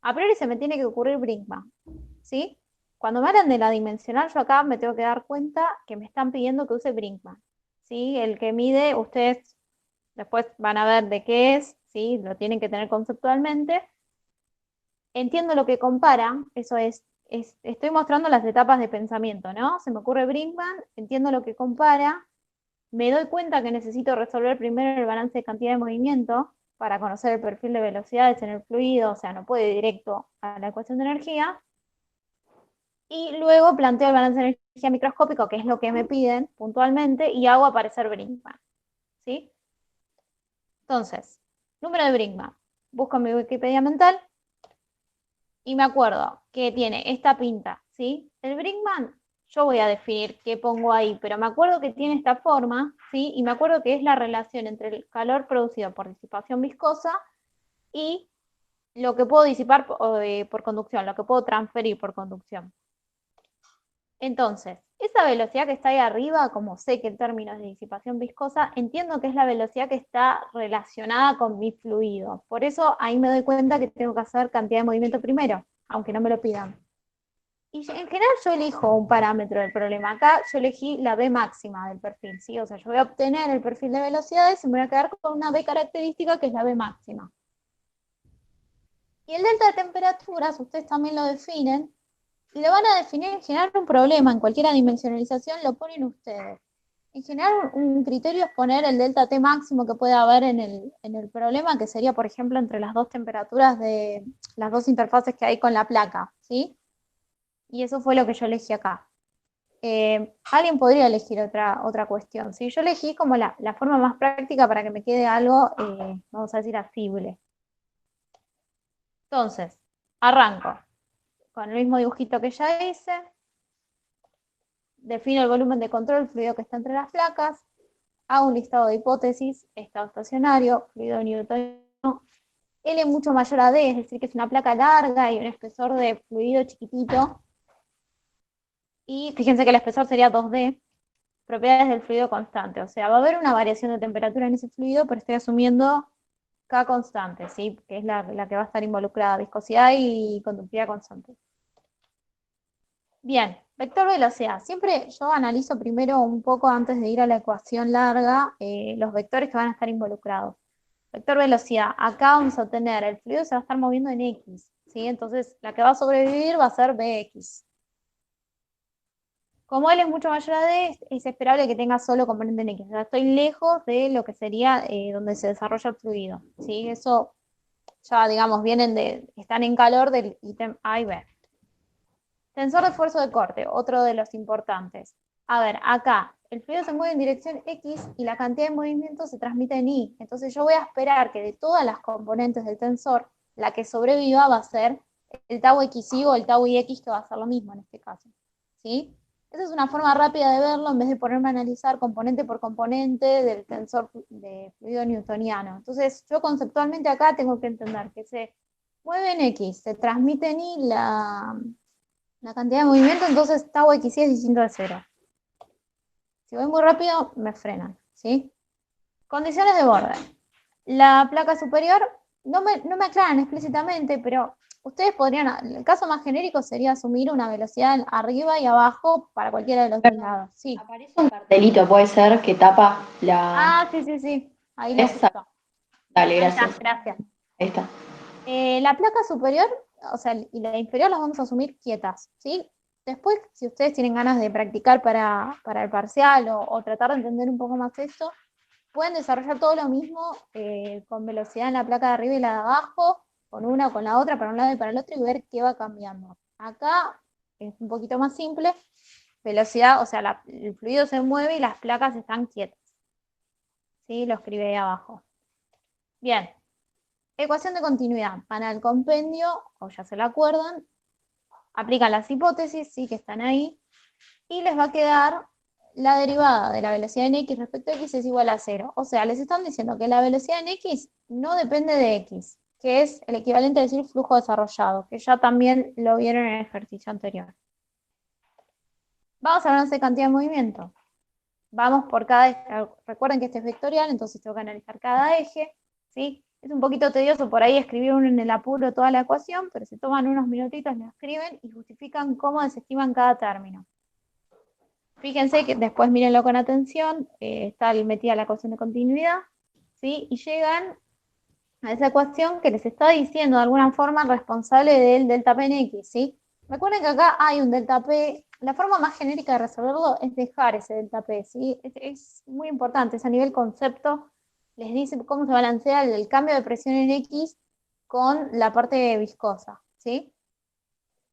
a priori se me tiene que ocurrir Brinkman, ¿sí? Cuando me hablan de la dimensional, yo acá me tengo que dar cuenta que me están pidiendo que use Brinkman, ¿sí? El que mide, ustedes después van a ver de qué es, ¿sí? Lo tienen que tener conceptualmente. Entiendo lo que compara, eso es, estoy mostrando las etapas de pensamiento, ¿no? Se me ocurre Brinkman, entiendo lo que compara, me doy cuenta que necesito resolver primero el balance de cantidad de movimiento, para conocer el perfil de velocidades en el fluido, o sea, no puede ir directo a la ecuación de energía. Y luego planteo el balance de energía microscópico, que es lo que me piden puntualmente, y hago aparecer Brinkman, ¿sí? Entonces, número de Brinkman. Busco en mi Wikipedia mental y me acuerdo que tiene esta pinta, ¿sí? El Brinkman, yo voy a definir qué pongo ahí, pero me acuerdo que tiene esta forma, ¿sí? Y me acuerdo que es la relación entre el calor producido por disipación viscosa y lo que puedo disipar por conducción, lo que puedo transferir por conducción. Entonces, esa velocidad que está ahí arriba, como sé que en términos de disipación viscosa, entiendo que es la velocidad que está relacionada con mi fluido. Por eso ahí me doy cuenta que tengo que hacer cantidad de movimiento primero, aunque no me lo pidan. Y en general yo elijo un parámetro del problema. Acá yo elegí la B máxima del perfil, ¿sí? O sea, yo voy a obtener el perfil de velocidades y me voy a quedar con una B característica que es la B máxima. Y el delta de temperaturas, ustedes también lo definen, y lo van a definir en general un problema, en cualquier dimensionalización lo ponen ustedes. En general un criterio es poner el delta T máximo que puede haber en el problema, que sería, por ejemplo, entre las dos temperaturas de las dos interfaces que hay con la placa, ¿sí? Y eso fue lo que yo elegí acá. Alguien podría elegir otra cuestión, ¿sí? Yo elegí como la forma más práctica para que me quede algo, vamos a decir, asible. Entonces, arranco con el mismo dibujito que ya hice. Defino el volumen de control, fluido que está entre las placas. Hago un listado de hipótesis, estado estacionario, fluido newtoniano. L mucho mayor a D, es decir, que es una placa larga y un espesor de fluido chiquitito. Y fíjense que el espesor sería 2D. Propiedades del fluido constante. O sea, va a haber una variación de temperatura en ese fluido, pero estoy asumiendo K constante, ¿sí? Que es la que va a estar involucrada, viscosidad y conductividad constante. Bien, vector velocidad. Siempre yo analizo primero un poco antes de ir a la ecuación larga los vectores que van a estar involucrados. Vector velocidad. Acá vamos a tener, el fluido se va a estar moviendo en X, ¿sí? Entonces la que va a sobrevivir va a ser Bx. Como L es mucho mayor a D, es esperable que tenga solo componente en X. O sea, estoy lejos de lo que sería donde se desarrolla el fluido, ¿sí? Eso ya, digamos, están en calor del ítem A y B. Tensor de esfuerzo de corte, otro de los importantes. A ver, acá, el fluido se mueve en dirección X y la cantidad de movimiento se transmite en Y. Entonces yo voy a esperar que de todas las componentes del tensor, la que sobreviva va a ser el tau XY o el tau IX, que va a ser lo mismo en este caso, ¿sí? Esa es una forma rápida de verlo, en vez de ponerme a analizar componente por componente del tensor de fluido newtoniano. Entonces yo conceptualmente acá tengo que entender que se mueve en X, se transmite en Y la cantidad de movimiento, entonces tau XY es distinto de 0. Si voy muy rápido, me frenan, ¿sí? Condiciones de borde. La placa superior, no me aclaran explícitamente, pero ustedes podrían, el caso más genérico sería asumir una velocidad arriba y abajo para cualquiera de los dos lados. Sí. Aparece un cartelito, puede ser, que tapa la... Ah, sí. Ahí lo Esa. puso. Dale, Ahí gracias. está, gracias. Ahí está. La placa superior, o sea, y la inferior las vamos a asumir quietas, ¿sí? Después, si ustedes tienen ganas de practicar para el parcial o tratar de entender un poco más esto, pueden desarrollar todo lo mismo con velocidad en la placa de arriba y la de abajo, con una o con la otra, para un lado y para el otro, y ver qué va cambiando. Acá es un poquito más simple, velocidad, o sea, el fluido se mueve y las placas están quietas. ¿Sí? Lo escribe ahí abajo. Bien. Ecuación de continuidad. Van al compendio, o ya se la acuerdan, aplican las hipótesis, sí que están ahí, y les va a quedar la derivada de la velocidad en X respecto a X es igual a 0. O sea, les están diciendo que la velocidad en X no depende de X, que es el equivalente a decir flujo desarrollado, que ya también lo vieron en el ejercicio anterior. Vamos a hablar de cantidad de movimiento. Vamos por cada eje. Recuerden que este es vectorial, entonces tengo que analizar cada eje, ¿sí? Es un poquito tedioso por ahí escribir en el apuro toda la ecuación, pero se toman unos minutitos, la escriben y justifican cómo desestiman cada término. Fíjense que después mírenlo con atención, está metida la ecuación de continuidad, ¿sí? Y llegan a esa ecuación que les está diciendo de alguna forma el responsable del delta P en X, ¿sí? Recuerden que acá hay un delta P, la forma más genérica de resolverlo es dejar ese delta P, ¿sí? Es muy importante, es a nivel concepto, les dice cómo se balancea el cambio de presión en X con la parte viscosa, ¿sí?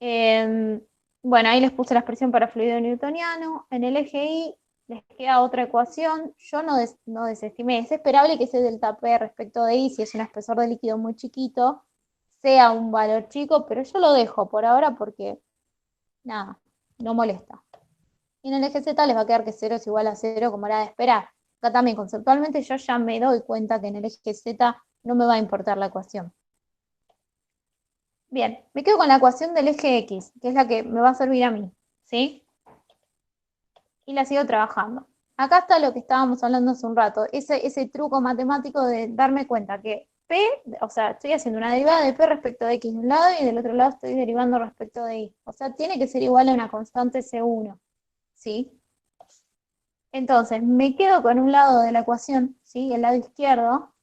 Bueno, ahí les puse la expresión para fluido newtoniano. En el eje Y les queda otra ecuación. Yo no desestimé. Es esperable que ese delta P respecto de Y, si es un espesor de líquido muy chiquito, sea un valor chico, pero yo lo dejo por ahora porque, nada, no molesta. Y en el eje Z les va a quedar que 0 es igual a 0, como era de esperar. Acá también, conceptualmente, yo ya me doy cuenta que en el eje Z no me va a importar la ecuación. Bien, me quedo con la ecuación del eje X, que es la que me va a servir a mí, ¿sí? Y la sigo trabajando. Acá está lo que estábamos hablando hace un rato, ese truco matemático de darme cuenta que P, o sea, estoy haciendo una derivada de P respecto de X de un lado y del otro lado estoy derivando respecto de Y. O sea, tiene que ser igual a una constante C1, ¿sí? Entonces, me quedo con un lado de la ecuación, ¿sí? El lado izquierdo,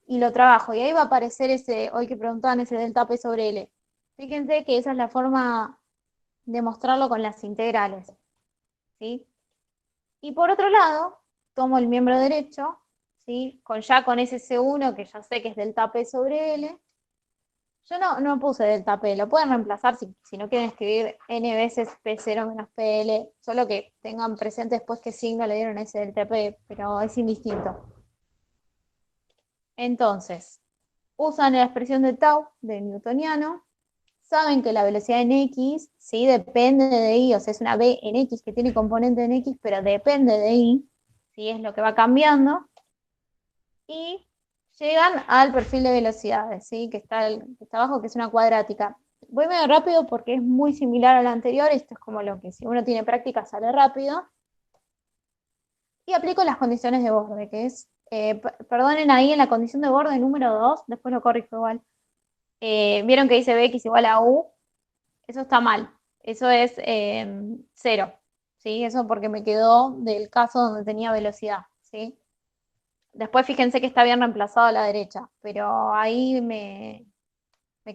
y lo trabajo. Y ahí va a aparecer ese, hoy que preguntaban, ese delta P sobre L. Fíjense que esa es la forma de mostrarlo con las integrales, ¿sí? Y por otro lado, tomo el miembro derecho, ¿sí? Ya con ese C1, que ya sé que es delta P sobre L. Yo no puse delta P, lo pueden reemplazar si no quieren escribir n veces P0 menos PL, solo que tengan presente después qué signo le dieron a ese delta P, pero es indistinto. Entonces, usan la expresión de tau, de newtoniano, saben que la velocidad en X, sí, depende de Y, o sea, es una V en X que tiene componente en X, pero depende de Y, sí, es lo que va cambiando. Y llegan al perfil de velocidades, ¿sí? Que está abajo, que es una cuadrática. Voy medio rápido porque es muy similar a la anterior, esto es como lo que si uno tiene práctica sale rápido. Y aplico las condiciones de borde, que es, perdonen ahí en la condición de borde número 2, después lo corrijo igual. Vieron que dice Bx igual a U, eso está mal, eso es 0, ¿sí? Eso porque me quedó del caso donde tenía velocidad, ¿sí? Después fíjense que está bien reemplazado a la derecha, pero ahí me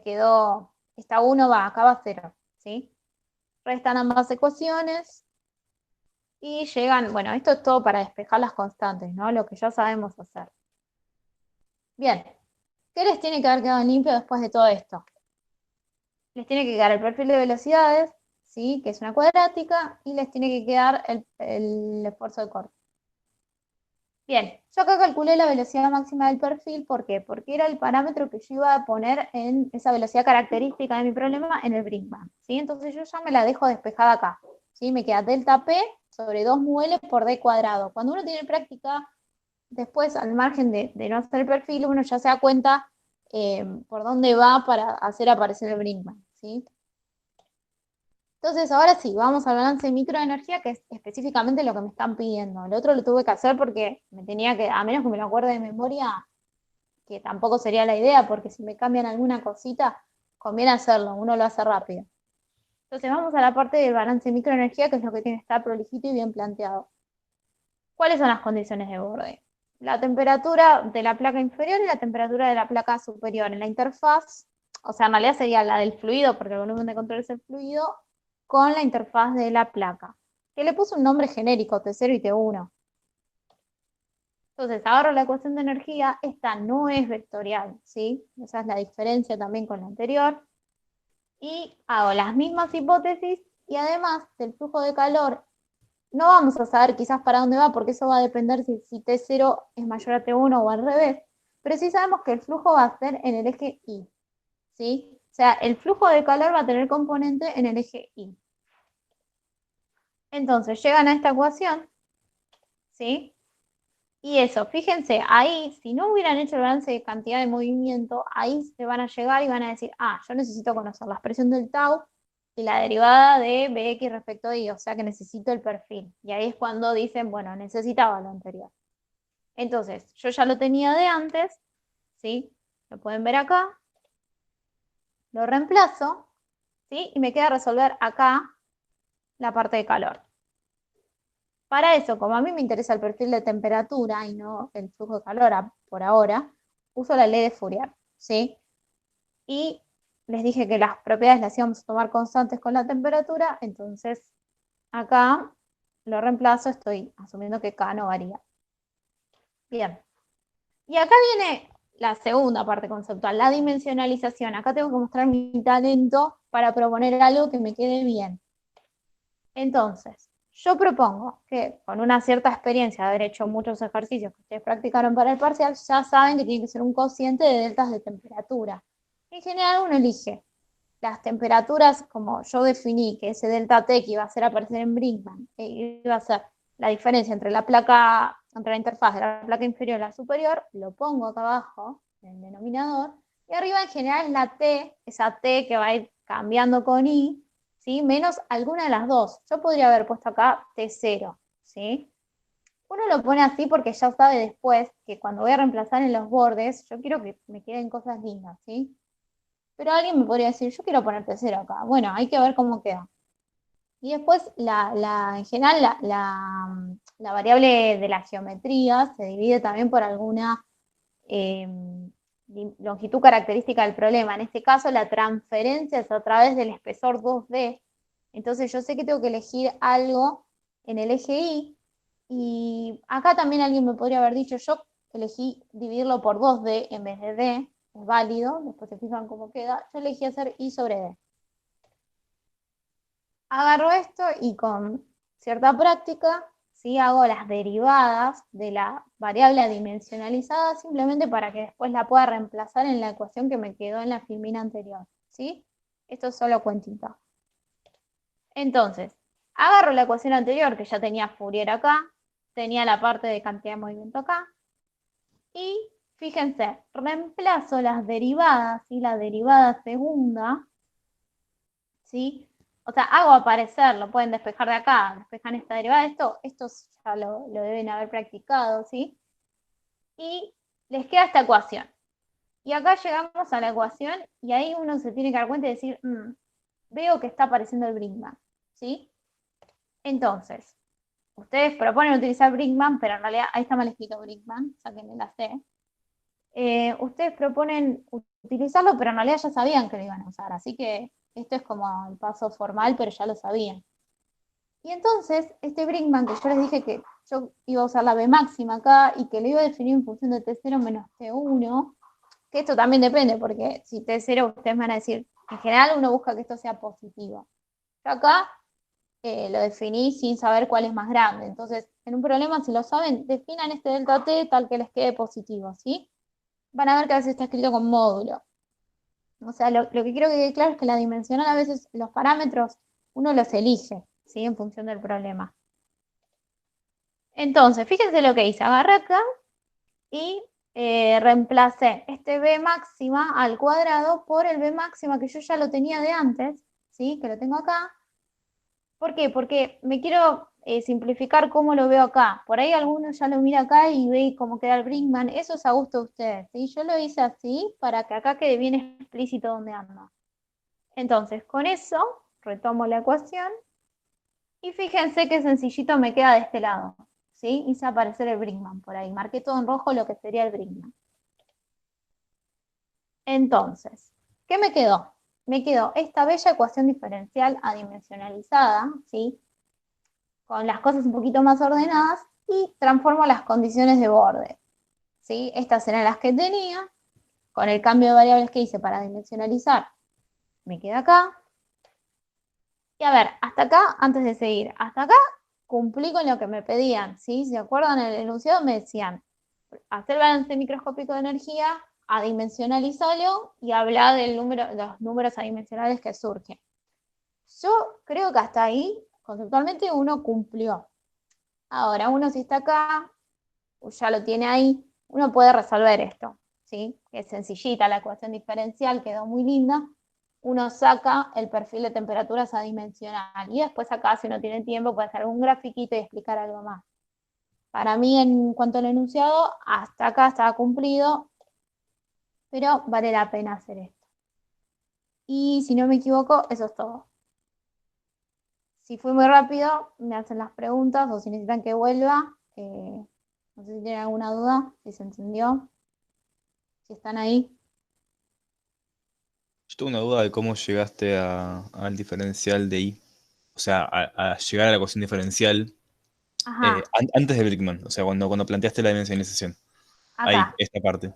quedó, esta 1 va, acá va 0, ¿sí? Restan ambas ecuaciones y llegan, bueno, esto es todo para despejar las constantes, ¿no? Lo que ya sabemos hacer. Bien, ¿qué les tiene que haber quedado limpio después de todo esto? Les tiene que quedar el perfil de velocidades, ¿sí? Que es una cuadrática, y les tiene que quedar el esfuerzo de corte. Bien, yo acá calculé la velocidad máxima del perfil, ¿por qué? Porque era el parámetro que yo iba a poner en esa velocidad característica de mi problema en el Brinkman, ¿sí? Entonces yo ya me la dejo despejada acá, ¿sí? Me queda delta P sobre 2 mu L por D cuadrado. Cuando uno tiene práctica, después al margen de no hacer el perfil, uno ya se da cuenta por dónde va para hacer aparecer el Brinkman, ¿sí? Entonces, ahora sí, vamos al balance de microenergía, que es específicamente lo que me están pidiendo. El otro lo tuve que hacer porque me tenía que, a menos que me lo acuerde de memoria, que tampoco sería la idea, porque si me cambian alguna cosita, conviene hacerlo, uno lo hace rápido. Entonces, vamos a la parte del balance de microenergía, que es lo que tiene que estar prolijito y bien planteado. ¿Cuáles son las condiciones de borde? La temperatura de la placa inferior y la temperatura de la placa superior. En la interfaz, o sea, en realidad sería la del fluido, porque el volumen de control es el fluido, con la interfaz de la placa, que le puse un nombre genérico, T0 y T1. Entonces, agarro la ecuación de energía, esta no es vectorial, ¿sí? Esa es la diferencia también con la anterior. Y hago las mismas hipótesis y además del flujo de calor, no vamos a saber quizás para dónde va, porque eso va a depender si T0 es mayor a T1 o al revés, pero sí sabemos que el flujo va a ser en el eje Y, ¿sí? O sea, el flujo de calor va a tener componente en el eje Y. Entonces, llegan a esta ecuación, ¿sí? Y eso, fíjense, ahí, si no hubieran hecho el balance de cantidad de movimiento, ahí se van a llegar y van a decir, ah, yo necesito conocer la expresión del tau y la derivada de Bx respecto de Y, o sea que necesito el perfil. Y ahí es cuando dicen, bueno, necesitaba lo anterior. Entonces, yo ya lo tenía de antes, ¿sí? Lo pueden ver acá. Lo reemplazo, ¿sí? Y me queda resolver acá la parte de calor. Para eso, como a mí me interesa el perfil de temperatura y no el flujo de calor por ahora, uso la ley de Fourier, ¿sí? Y les dije que las propiedades las íbamos a tomar constantes con la temperatura, entonces acá lo reemplazo, estoy asumiendo que K no varía. Bien. Y acá viene la segunda parte conceptual, la dimensionalización. Acá tengo que mostrar mi talento para proponer algo que me quede bien. Entonces, yo propongo que con una cierta experiencia de haber hecho muchos ejercicios que ustedes practicaron para el parcial, ya saben que tiene que ser un cociente de deltas de temperatura. En general uno elige las temperaturas como yo definí, que ese delta T que iba a hacer aparecer en Brinkman, iba a ser la diferencia entre la placa, entre la interfaz de la placa inferior y la superior, lo pongo acá abajo, en el denominador, y arriba en general es la T, esa T que va a ir cambiando con I, ¿sí? Menos alguna de las dos. Yo podría haber puesto acá T0, ¿sí? Uno lo pone así porque ya sabe después que cuando voy a reemplazar en los bordes, yo quiero que me queden cosas lindas, ¿sí? Pero alguien me podría decir, yo quiero poner T0 acá. Bueno, hay que ver cómo queda. Y después, en general, la variable de la geometría se divide también por alguna longitud característica del problema. En este caso, la transferencia es a través del espesor 2D. Entonces, yo sé que tengo que elegir algo en el eje Y. Y acá también alguien me podría haber dicho, yo elegí dividirlo por 2D en vez de D. Es válido, después se fijan cómo queda. Yo elegí hacer I sobre D. Agarro esto y con cierta práctica, ¿sí? Hago las derivadas de la variable dimensionalizada simplemente para que después la pueda reemplazar en la ecuación que me quedó en la filmina anterior, ¿sí? Esto es solo cuentita. Entonces, agarro la ecuación anterior que ya tenía Fourier acá, tenía la parte de cantidad de movimiento acá, y fíjense, reemplazo las derivadas y la derivada segunda, ¿sí? O sea, hago aparecer, lo pueden despejar de acá, despejan esta derivada, esto ya lo deben haber practicado, ¿sí? Y les queda esta ecuación. Y acá llegamos a la ecuación y ahí uno se tiene que dar cuenta y decir, veo que está apareciendo el Brinkman, ¿sí? Entonces, ustedes proponen utilizar Brinkman, pero en realidad, ahí está mal escrito Brinkman, sáquenme la C. Ustedes proponen utilizarlo, pero en realidad ya sabían que lo iban a usar, así que esto es como el paso formal, pero ya lo sabían. Y entonces, este Brinkman, que yo les dije que yo iba a usar la B máxima acá y que lo iba a definir en función de T0 menos T1, que esto también depende, porque si T0 ustedes van a decir, en general uno busca que esto sea positivo. Yo acá lo definí sin saber cuál es más grande. Entonces, en un problema, si lo saben, definan este delta T tal que les quede positivo, ¿sí? Van a ver que a veces está escrito con módulo. O sea, lo que quiero que quede claro es que la dimensional a veces los parámetros uno los elige, ¿sí? En función del problema. Entonces, fíjense lo que hice. Agarré acá y reemplacé este B máxima al cuadrado por el B máxima que yo ya lo tenía de antes, ¿sí? Que lo tengo acá. ¿Por qué? Porque me quiero simplificar cómo lo veo acá. Por ahí alguno ya lo mira acá y ve cómo queda el Brinkman. Eso es a gusto de ustedes, ¿sí? Yo lo hice así para que acá quede bien explícito dónde anda. Entonces, con eso, retomo la ecuación. Y fíjense qué sencillito me queda de este lado, ¿sí? Hice aparecer el Brinkman por ahí. Marqué todo en rojo lo que sería el Brinkman. Entonces, ¿qué me quedó? Me quedó esta bella ecuación diferencial adimensionalizada, ¿sí? Con las cosas un poquito más ordenadas y transformo las condiciones de borde, ¿sí? Estas eran las que tenía, con el cambio de variables que hice para dimensionalizar, me queda acá. Y a ver, hasta acá, antes de seguir, hasta acá cumplí con lo que me pedían, ¿sí? ¿Se acuerdan? En el enunciado me decían, hacer balance microscópico de energía, adimensionalizarlo y hablar del número, los números adimensionales que surgen. Yo creo que hasta ahí, conceptualmente, uno cumplió. Ahora, uno si está acá, ya lo tiene ahí, uno puede resolver esto, ¿sí? Que es sencillita la ecuación diferencial, quedó muy linda. Uno saca el perfil de temperaturas adimensional y después acá, si uno tiene tiempo, puede hacer algún grafiquito y explicar algo más. Para mí, en cuanto al enunciado, hasta acá estaba cumplido, pero vale la pena hacer esto. Y si no me equivoco, eso es todo. Si fui muy rápido, me hacen las preguntas o si necesitan que vuelva. No sé si tienen alguna duda, si se entendió, si están ahí. Yo tengo una duda de cómo llegaste al diferencial de I. O sea, a llegar a la ecuación diferencial Ajá. antes de Brinkman. O sea, cuando planteaste la dimensionalización. Ahí, Acá. esta parte.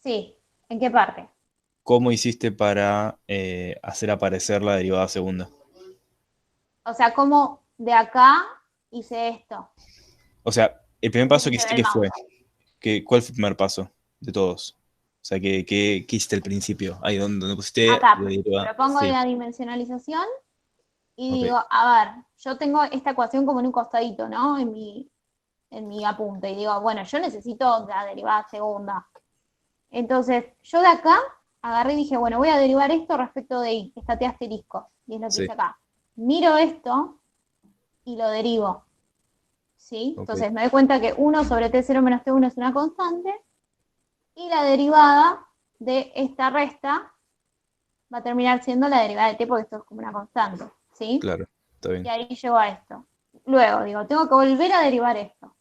Sí. ¿En qué parte? ¿Cómo hiciste para hacer aparecer la derivada segunda? O sea, ¿cómo de acá hice esto? O sea, el primer No sé paso si que se ve hiciste, el ¿qué fue? mouse. ¿Cuál fue el primer paso de todos? O sea, ¿qué hiciste al principio? Ahí donde pusiste Acá la derivada. propongo Sí, la dimensionalización y ok, digo, a ver, yo tengo esta ecuación como en un costadito, ¿no? En mi apunte. Y digo, bueno, yo necesito la derivada segunda. Entonces, yo de acá agarré y dije, bueno, voy a derivar esto respecto de y, esta T asterisco, y es lo que sí, hice acá. Miro esto y lo derivo, ¿sí? ok, Entonces me doy cuenta que 1 sobre T0 menos T1 es una constante, y la derivada de esta resta va a terminar siendo la derivada de T, porque esto es como una constante, ¿sí? claro, está Y bien. ahí llego a esto. Luego, digo, tengo que volver a derivar esto,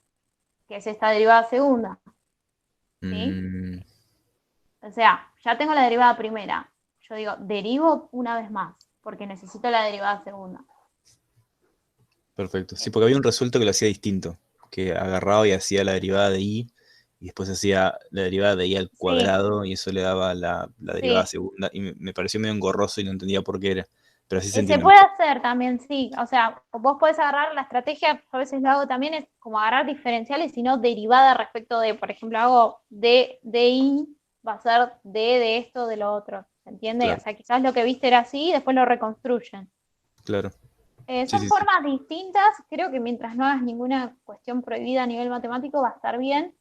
que es esta derivada segunda, ¿sí? Mm, O sea, ya tengo la derivada primera. Yo digo, derivo una vez más, porque necesito la derivada segunda. perfecto. Sí, porque había un resuelto que lo hacía distinto, que agarraba y hacía la derivada de y después hacía la derivada de y al Sí, cuadrado, y eso le daba la derivada sí. segunda, y me pareció medio engorroso y no entendía por qué era. Pero así se Se entiende puede mejor. hacer también, sí. O sea, vos podés agarrar la estrategia, a veces lo hago también, es como agarrar diferenciales y no derivada respecto de, por ejemplo, hago de i va a ser de esto, de lo otro. ¿Se entiende? O Claro, sea, quizás lo que viste era así y después lo reconstruyen. claro. Sí, Son sí, sí. formas distintas. Creo que mientras no hagas ninguna cuestión prohibida a nivel matemático va a estar bien.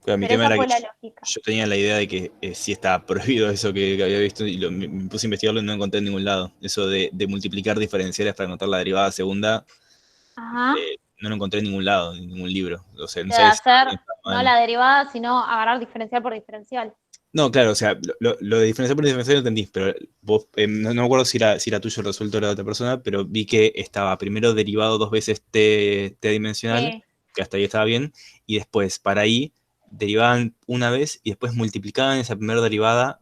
Claro, mi Pero tema esa era que fue la lógica. yo tenía la idea de que sí estaba prohibido eso que había visto, y me puse a investigarlo y no encontré en ningún lado. Eso de multiplicar diferenciales para encontrar la derivada segunda, Ajá. no lo encontré en ningún lado, en ningún libro. O sea, no De sabía si estaba bien hacer o estaba no mal. la derivada, sino agarrar diferencial por diferencial. No, claro, o sea, lo de diferencial por diferencial lo entendí, pero vos, no me acuerdo si era tuyo el resuelto de la otra persona, pero vi que estaba primero derivado dos veces t dimensional, Sí. que hasta ahí estaba bien, y después para ahí derivaban una vez y después multiplicaban esa primera derivada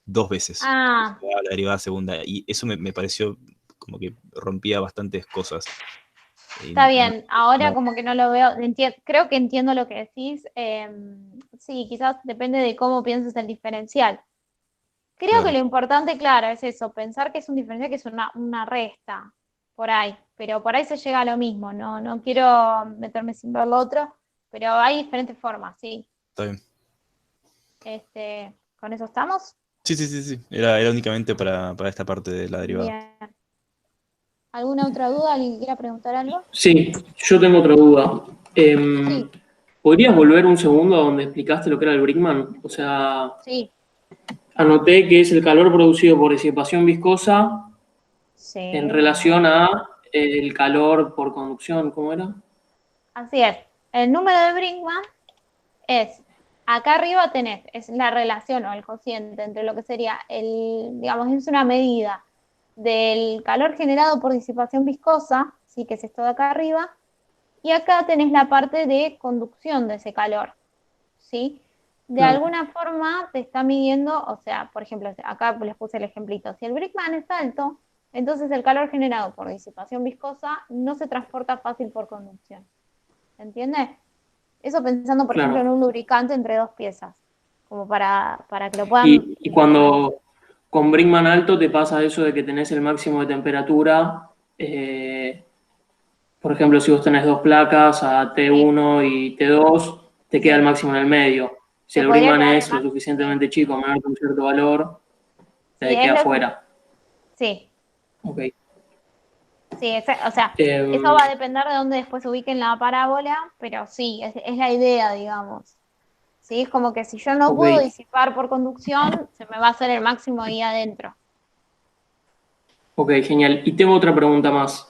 dos veces. Ah, La derivada segunda, y eso me pareció como que rompía bastantes cosas. Y está bien. Ahora no, como que no lo veo. Creo que entiendo lo que decís. Sí, quizás depende de cómo pienses el diferencial. Creo que claro, lo importante, claro, es eso, pensar que es un diferencial, que es una resta, por ahí. Pero por ahí se llega a lo mismo. No quiero meterme sin ver lo otro, pero hay diferentes formas, sí. está bien. ¿Con eso estamos? Sí, sí, sí, sí. Era únicamente para esta parte de la derivada. Bien. ¿Alguna otra duda? ¿Alguien quiera preguntar algo? Sí, yo tengo otra duda. Sí, ¿Podrías volver un segundo a donde explicaste lo que era el Brinkman? O sea, sí, anoté que es el calor producido por disipación viscosa en sí, relación a el calor por conducción, ¿cómo era? así es. El número de Brinkman es, acá arriba tenés, es la relación o el cociente entre lo que sería digamos, es una medida del calor generado por disipación viscosa, sí, que es esto de acá arriba, y acá tenés la parte de conducción de ese calor, ¿sí? De Claro, alguna forma te está midiendo, o sea, por ejemplo, acá les puse el ejemplito, si el Brinkman es alto, entonces el calor generado por disipación viscosa no se transporta fácil por conducción. ¿Se entiende? Eso pensando, por ejemplo, en claro. un lubricante entre dos piezas, como para que lo puedan Y analizar. cuando con Brinkman alto te pasa eso de que tenés el máximo de temperatura, por ejemplo, si vos tenés dos placas a Sí, T1 y T2, te queda el sí. máximo en el medio. Si Te el podría Brinkman quedar el es lo más. Sí, suficientemente chico, menor que un cierto valor, sí, te es queda lo que. fuera. Sí, Ok. sí, o sea, eso Em, va a depender de dónde después se ubique en la parábola, pero sí, es la idea, digamos. Sí, es como que si yo no ok, puedo disipar por conducción, se me va a hacer el máximo ahí adentro. ok, genial. Y tengo otra pregunta más.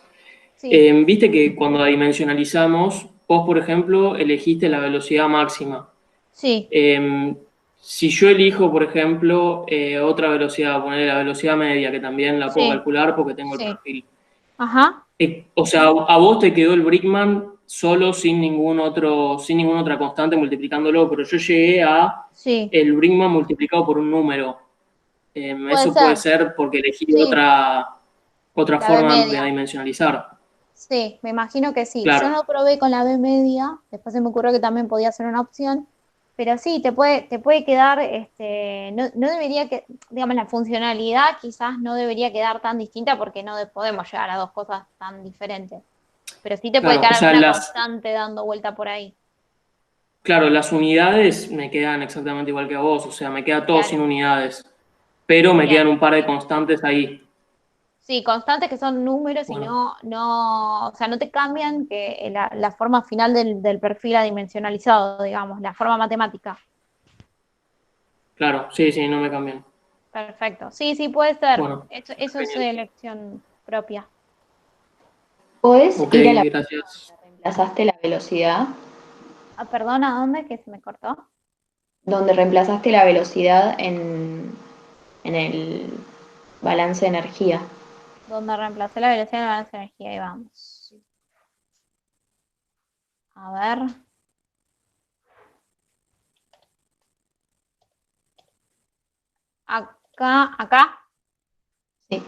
Sí, Viste que cuando dimensionalizamos, vos, por ejemplo, elegiste la velocidad máxima. sí, Eh, si yo elijo, por ejemplo, otra velocidad, poner la velocidad media, que también la puedo sí, calcular porque tengo el sí. perfil. Ajá, O sea, a vos te quedó el Brickman solo sin ninguna otra constante multiplicándolo, pero yo llegué a sí. el Brickman multiplicado por un número. Puede Eso puede ser. ser porque elegí Sí, otra la B forma de media. dimensionalizar. Sí, me imagino que sí. Claro. Yo no probé con la B media, después se me ocurrió que también podía ser una opción, pero sí, te puede quedar, no debería que, digamos, la funcionalidad quizás no debería quedar tan distinta porque no podemos llegar a dos cosas tan diferentes. Pero sí te puede Claro, o quedar sea, alguna constante dando vuelta por ahí. claro, las unidades me quedan exactamente igual que a vos, o sea, me queda todo Claro. sin unidades, pero me Bien. quedan un par de constantes ahí. Sí, constantes que son números y Bueno. o sea, no te cambian que la forma final del perfil adimensionalizado, digamos, la forma matemática. Claro, sí, sí, no me cambian. Perfecto. Sí, sí, puede ser. Bueno, Eso es elección propia. ¿Podés ok, ir a la gracias. reemplazaste la velocidad? Ah, perdona, ¿dónde? Que se me cortó. Donde reemplazaste la velocidad en el balance de energía. Donde reemplacé la velocidad de la balance de energía. Ahí vamos. A ver. Acá. Sí.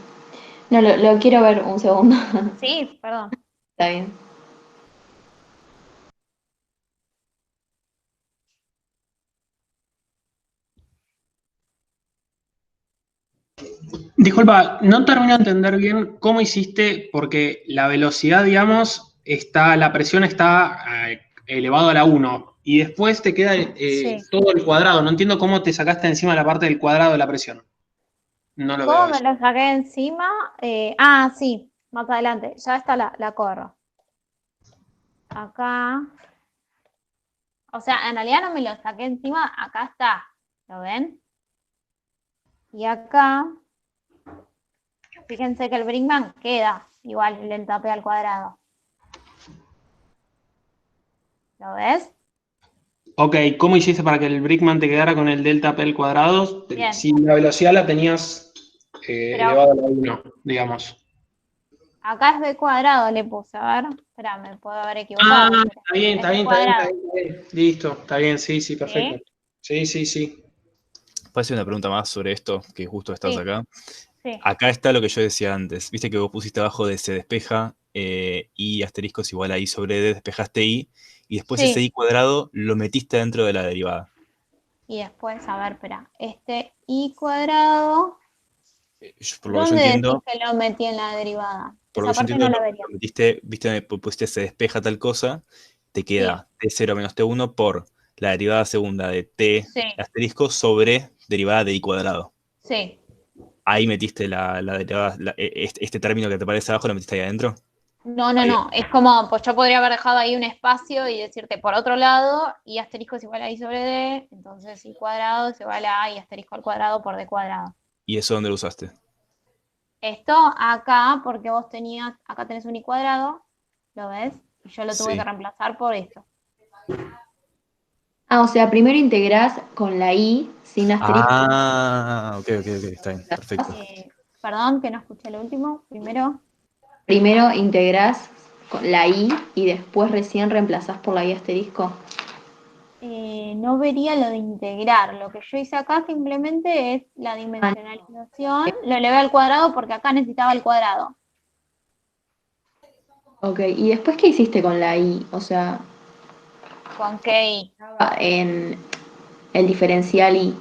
No, lo quiero ver un segundo. Sí, perdón. Está bien. Disculpa, no termino de entender bien cómo hiciste, porque la velocidad, digamos, la presión está elevado a la 1 y después te queda Sí. todo el cuadrado. No entiendo cómo te sacaste encima la parte del cuadrado de la presión. No lo ¿Cómo veo me eso. lo saqué encima? Sí, más adelante. Ya está la corro. Acá. O sea, en realidad no me lo saqué encima. Acá está. ¿Lo ven? Y acá. Fíjense que el Brinkman queda igual el delta P al cuadrado. ¿Lo ves? Ok, ¿cómo hiciste para que el Brickman te quedara con el delta P al cuadrado? Bien. Si la velocidad la tenías elevado a la 1, digamos. Acá es B cuadrado, le puse. A ver. Espera, me puedo haber Ah, equivocado. Pero está bien, es está B bien, está bien, cuadrado. está bien, está bien. Listo, está bien, sí, sí, perfecto. ¿Sí? Sí, sí, sí. ¿Puedo hacer una pregunta más sobre esto, que justo estás Sí. acá? Sí. Acá está lo que yo decía antes. Viste que vos pusiste abajo de se despeja y asterisco es igual a i sobre d, despejaste i, y después ese Sí. i cuadrado lo metiste dentro de la derivada. Y después, a ver, espera. Este I cuadrado. Por lo que yo ¿Dónde decís entiendo, que lo metí en la derivada? por lo Esa que yo parte entiendo, no la lo vería. metiste, viste, pusiste se despeja tal cosa, te queda t0 menos t1 por la derivada segunda de t Sí, asterisco sobre derivada de i cuadrado. sí. Ahí metiste la derivada, este término que te aparece abajo, lo metiste ahí adentro. No, no, Ahí. no. Es como, pues yo podría haber dejado ahí un espacio y decirte por otro lado, y asterisco es igual a I sobre D, entonces I cuadrado es igual a I asterisco al cuadrado por D cuadrado. ¿Y eso dónde lo usaste? Esto acá, porque vos tenías, acá tenés un I cuadrado, ¿lo ves? Y yo lo tuve Sí. que reemplazar por esto. O sea, primero integrás con la I sin asterisco. Ah, ok, está bien, perfecto. Perdón, que no escuché lo último. Primero integrás con la I y después recién reemplazás por la I asterisco. No vería lo de integrar. Lo que yo hice acá simplemente es la dimensionalización. Lo elevé al cuadrado porque acá necesitaba el cuadrado. Ok, ¿y después qué hiciste con la I? O sea, ¿Con qué I? en el diferencial I.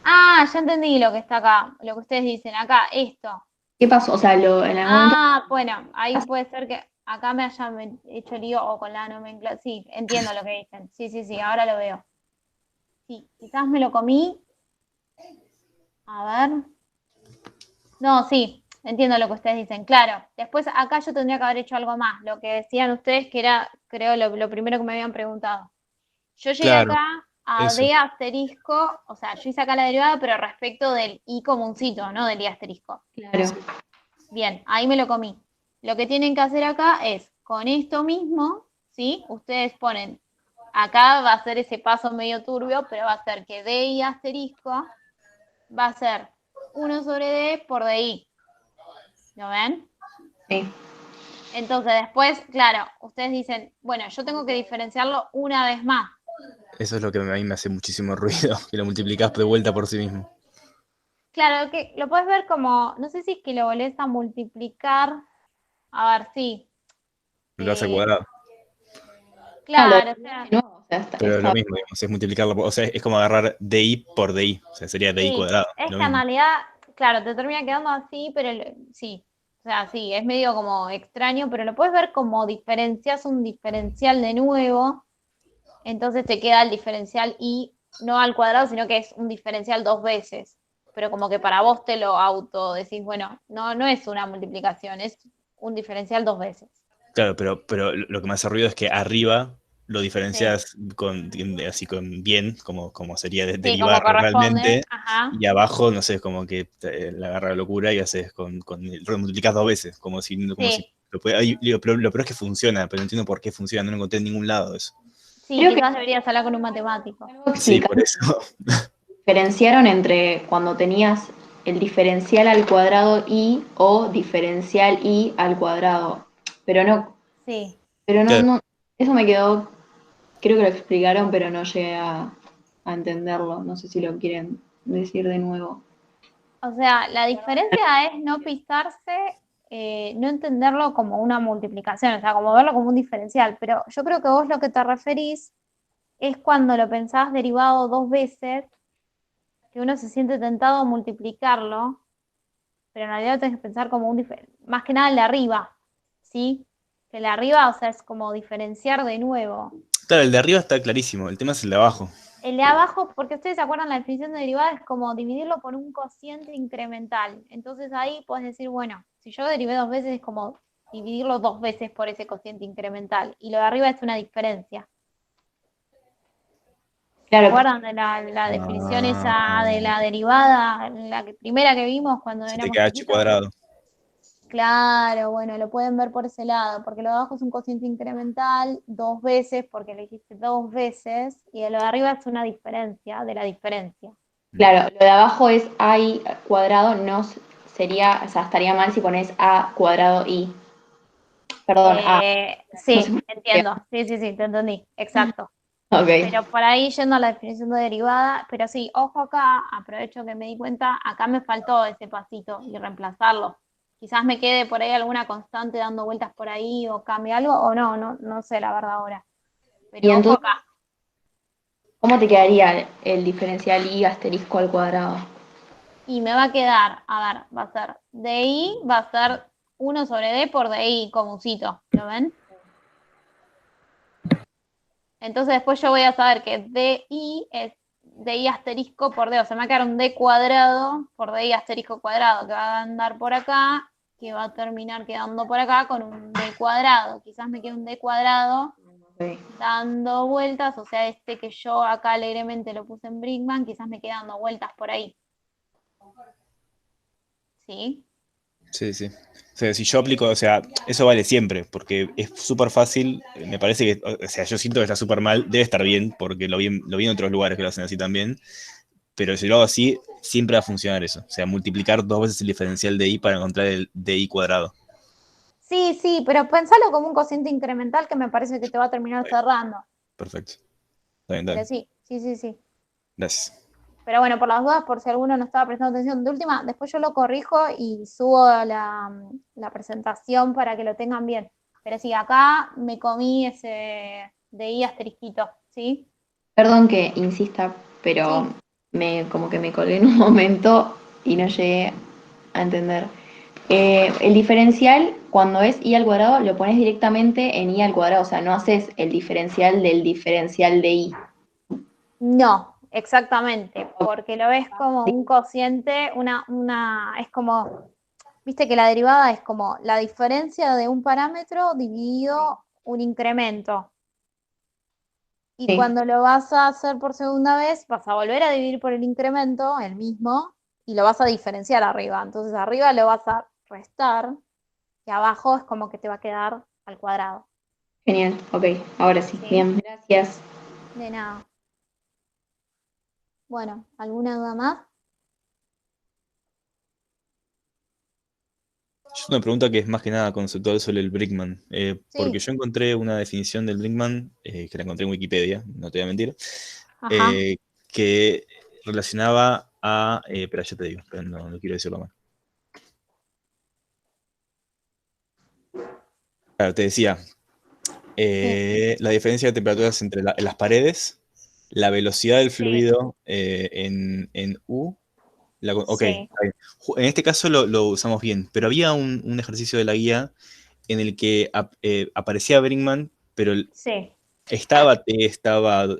Ah, ya entendí lo que está acá, lo que ustedes dicen acá, esto. ¿Qué pasó? O sea, en algún momento... Bueno, ahí puede ser que acá me hayan hecho lío o con la nomenclatura. Sí, entiendo lo que dicen. Sí, ahora lo veo. Sí, quizás me lo comí. A ver. No, sí, entiendo lo que ustedes dicen. Claro, después acá yo tendría que haber hecho algo más. Lo que decían ustedes que era, creo, lo primero que me habían preguntado. Yo llegué Claro, acá a eso. D asterisco, o sea, yo hice acá la derivada, pero respecto del I comuncito, no del I asterisco. Claro. Bien, ahí me lo comí. Lo que tienen que hacer acá es, con esto mismo, ¿sí? Ustedes ponen, acá va a ser ese paso medio turbio, pero va a ser que DI asterisco va a ser 1 sobre D por DI. ¿Lo ven? Sí. Entonces después, claro, ustedes dicen, bueno, yo tengo que diferenciarlo una vez más. Eso es lo que a mí me hace muchísimo ruido, que lo multiplicás de vuelta por sí mismo. Claro, que lo puedes ver como, no sé si es que lo volvés a multiplicar. a ver, sí. Lo hace al cuadrado. Claro, o sea, No, o sea, Pero es lo mismo, digamos, es multiplicarlo. O sea, es como agarrar DI por DI. O sea, sería DI sí, cuadrado. es Lo que en mismo. realidad, claro, te termina quedando así, pero sí. O sea, sí, es medio como extraño, pero lo puedes ver como diferencias un diferencial de nuevo, entonces te queda el diferencial y no al cuadrado, sino que es un diferencial 2 veces. Pero como que para vos te lo auto decís, bueno, no es una multiplicación, es un diferencial 2 veces. Claro, pero lo que me hace ruido es que arriba lo Sí, diferencias así con bien, como sería sí, derivar como corresponde, realmente, ajá. y abajo, no sé, es como que la agarra la locura y haces lo multiplicas 2 veces, como si Sí, lo peor es que funciona, pero no entiendo por qué funciona, no lo encontré en ningún lado eso. sí, Creo que quizás deberías hablar con un matemático. Sí, por eso. diferenciaron entre cuando tenías el diferencial al cuadrado y o diferencial y al cuadrado. Pero no, Sí. Claro, eso me quedó, creo que lo explicaron, pero no llegué a entenderlo. No sé si lo quieren decir de nuevo. O sea, la diferencia es no pisarse, no entenderlo como una multiplicación, o sea, como verlo como un diferencial. Pero yo creo que vos lo que te referís es cuando lo pensás derivado 2 veces, que uno se siente tentado a multiplicarlo, pero en realidad lo tenés que pensar como más que nada el de arriba, ¿sí? Que el de arriba, o sea, es como diferenciar de nuevo. claro, el de arriba está clarísimo, el tema es el de abajo. El de abajo, porque ustedes se acuerdan, la definición de derivada es como dividirlo por un cociente incremental. Entonces ahí puedes decir, bueno, si yo derivé 2 veces es como dividirlo 2 veces por ese cociente incremental. Y lo de arriba es una diferencia. ¿Se Claro, acuerdan de la definición esa de la Ah, derivada, primera que vimos cuando se te éramos queda h chiquitos? cuadrado. Claro, bueno, lo pueden ver por ese lado, porque lo de abajo es un cociente incremental 2 veces, porque lo hiciste 2 veces, y lo de arriba es una diferencia de la diferencia. claro, lo de abajo es a y cuadrado, no sería, o sea, estaría mal si pones a cuadrado y, perdón, a. No sé Sí, por qué. entiendo. Sí, sí, sí, te entendí. Exacto. Ok. Pero por ahí yendo a la definición de derivada, pero sí, ojo acá, aprovecho que me di cuenta, acá me faltó ese pasito y reemplazarlo. Quizás me quede por ahí alguna constante dando vueltas por ahí o cambie algo, o no sé la verdad ahora. Y Pero ojo entonces, acá. ¿cómo te quedaría el diferencial y asterisco al cuadrado? Y me va a quedar, a ver, va a ser DI, va a ser 1 sobre D por DI comuncito, ¿lo ven? Entonces después yo voy a saber que DI es DI asterisco por D, o sea, me va a quedar un D cuadrado por DI asterisco cuadrado, que va a andar por acá, que va a terminar quedando por acá con un D cuadrado. Quizás me quede un D cuadrado Ok. dando vueltas, o sea, este que yo acá alegremente lo puse en Brinkman, quizás me quede dando vueltas por ahí. ¿Sí? Sí, sí. O sea, si yo aplico, o sea, eso vale siempre, porque es súper fácil, me parece que, o sea, yo siento que está súper mal, debe estar bien, porque lo vi en otros lugares que lo hacen así también, pero si lo hago así, siempre va a funcionar eso. O sea, multiplicar 2 veces el diferencial de i para encontrar el DI cuadrado. Sí, sí, pero pensalo como un cociente incremental que me parece que te va a terminar Está bien, cerrando. perfecto. Está bien, está Pero bien. sí, sí, sí, sí. Gracias. Pero bueno, por las dudas, por si alguno no estaba prestando atención. De última, después yo lo corrijo y subo la presentación para que lo tengan bien. Pero sí, acá me comí ese de I asterisquito, ¿sí? Perdón que insista, pero Sí. como que me colgué en un momento y no llegué a entender. El diferencial, cuando es i al cuadrado, lo pones directamente en i al cuadrado, o sea, no haces el diferencial del diferencial de i. No, exactamente, porque lo ves como un cociente, es como, viste que la derivada es como la diferencia de un parámetro dividido un incremento. Y Sí, cuando lo vas a hacer por segunda vez, vas a volver a dividir por el incremento, el mismo, y lo vas a diferenciar arriba. Entonces arriba lo vas a restar y abajo es como que te va a quedar al cuadrado. genial, ok, ahora sí, ¿Sí? bien, gracias. De nada. Bueno, ¿alguna duda más? Yo tengo una pregunta que es más que nada conceptual sobre el Brinkman, porque Sí. yo encontré una definición del Brinkman, que la encontré en Wikipedia, no te voy a mentir, Ajá. eh, que relacionaba a, pero ya te digo, pero no quiero decirlo mal. Claro, te decía, la diferencia de temperaturas entre las paredes, la velocidad del fluido en U. Ok, Sí. está bien. En este caso lo usamos bien, pero había un ejercicio de la guía en el que aparecía Brinkman, pero Sí. estaba T, estaban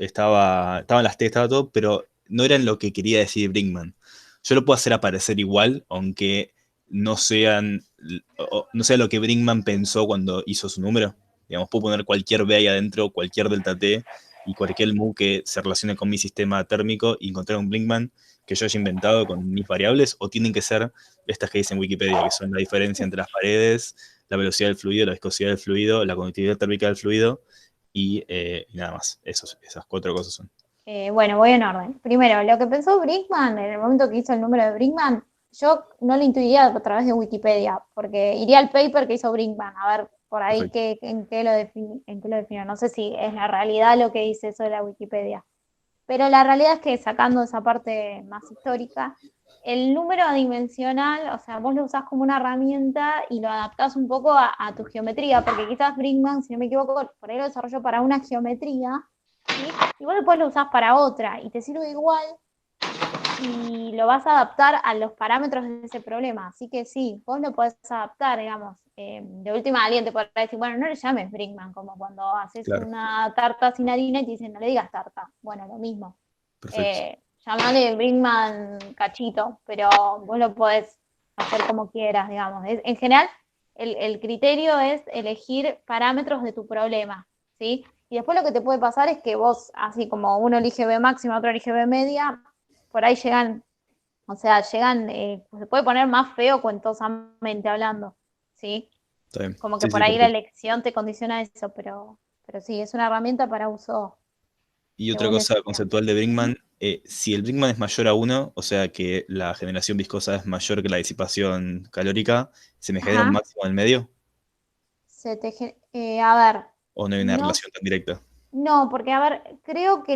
las T, estaba todo, pero no eran lo que quería decir Brinkman. Yo lo puedo hacer aparecer igual, aunque no no sea lo que Brinkman pensó cuando hizo su número. Digamos, puedo poner cualquier B ahí adentro, cualquier delta T y cualquier mu que se relacione con mi sistema térmico y encontrar un Brinkman que yo haya inventado con mis variables, o tienen que ser estas que dicen Wikipedia, que son la diferencia entre las paredes, la velocidad del fluido, la viscosidad del fluido, la conductividad térmica del fluido y nada más. Esas 4 cosas son. Bueno, voy en orden. Primero, lo que pensó Brinkman en el momento que hizo el número de Brinkman, yo no lo intuiría a través de Wikipedia, porque iría al paper que hizo Brinkman, a ver por ahí en qué lo definió. No sé si es la realidad lo que dice eso de la Wikipedia. Pero la realidad es que sacando esa parte más histórica, el número adimensional, o sea, vos lo usás como una herramienta y lo adaptás un poco a tu geometría, porque quizás Brinkman, si no me equivoco, por ahí lo desarrolló para una geometría, ¿sí? Y vos después lo usás para otra y te sirve igual y lo vas a adaptar a los parámetros de ese problema. Así que sí, vos lo podés adaptar, digamos. De última, alguien te podrá decir, bueno, no le llames Brinkman, como cuando haces una tarta sin harina y te dicen, no le digas tarta. Bueno, lo mismo. Llamale Brinkman cachito, pero vos lo podés hacer como quieras, digamos. En general, el criterio es elegir parámetros de tu problema, ¿sí? Y después lo que te puede pasar es que vos, así como uno elige B máxima, otro elige B media, por ahí llegan, se puede poner más feo cuentosamente hablando, ¿sí? Como que por ahí la elección te condiciona eso, pero sí, es una herramienta para uso. Y otra cosa conceptual de Brinkman, si el Brinkman es mayor a 1, o sea que la generación viscosa es mayor que la disipación calórica, ¿se me genera un máximo en el medio? A ver. ¿O no hay una relación tan directa? No, porque a ver, creo que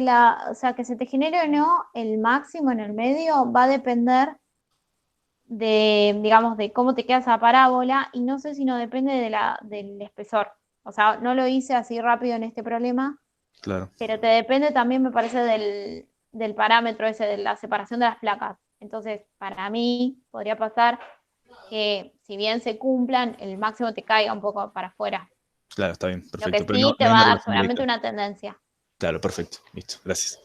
que se te genere o no el máximo en el medio va a depender de, digamos, de cómo te queda esa parábola, y no sé si no depende del espesor. O sea, no lo hice así rápido en este problema. Claro. Pero te depende también, me parece, del parámetro ese, de la separación de las placas. Entonces, para mí, podría pasar que si bien se cumplan, el máximo te caiga un poco para afuera. Claro, está bien, perfecto. Lo que sí te va a dar seguramente una tendencia. Claro, perfecto, listo, gracias.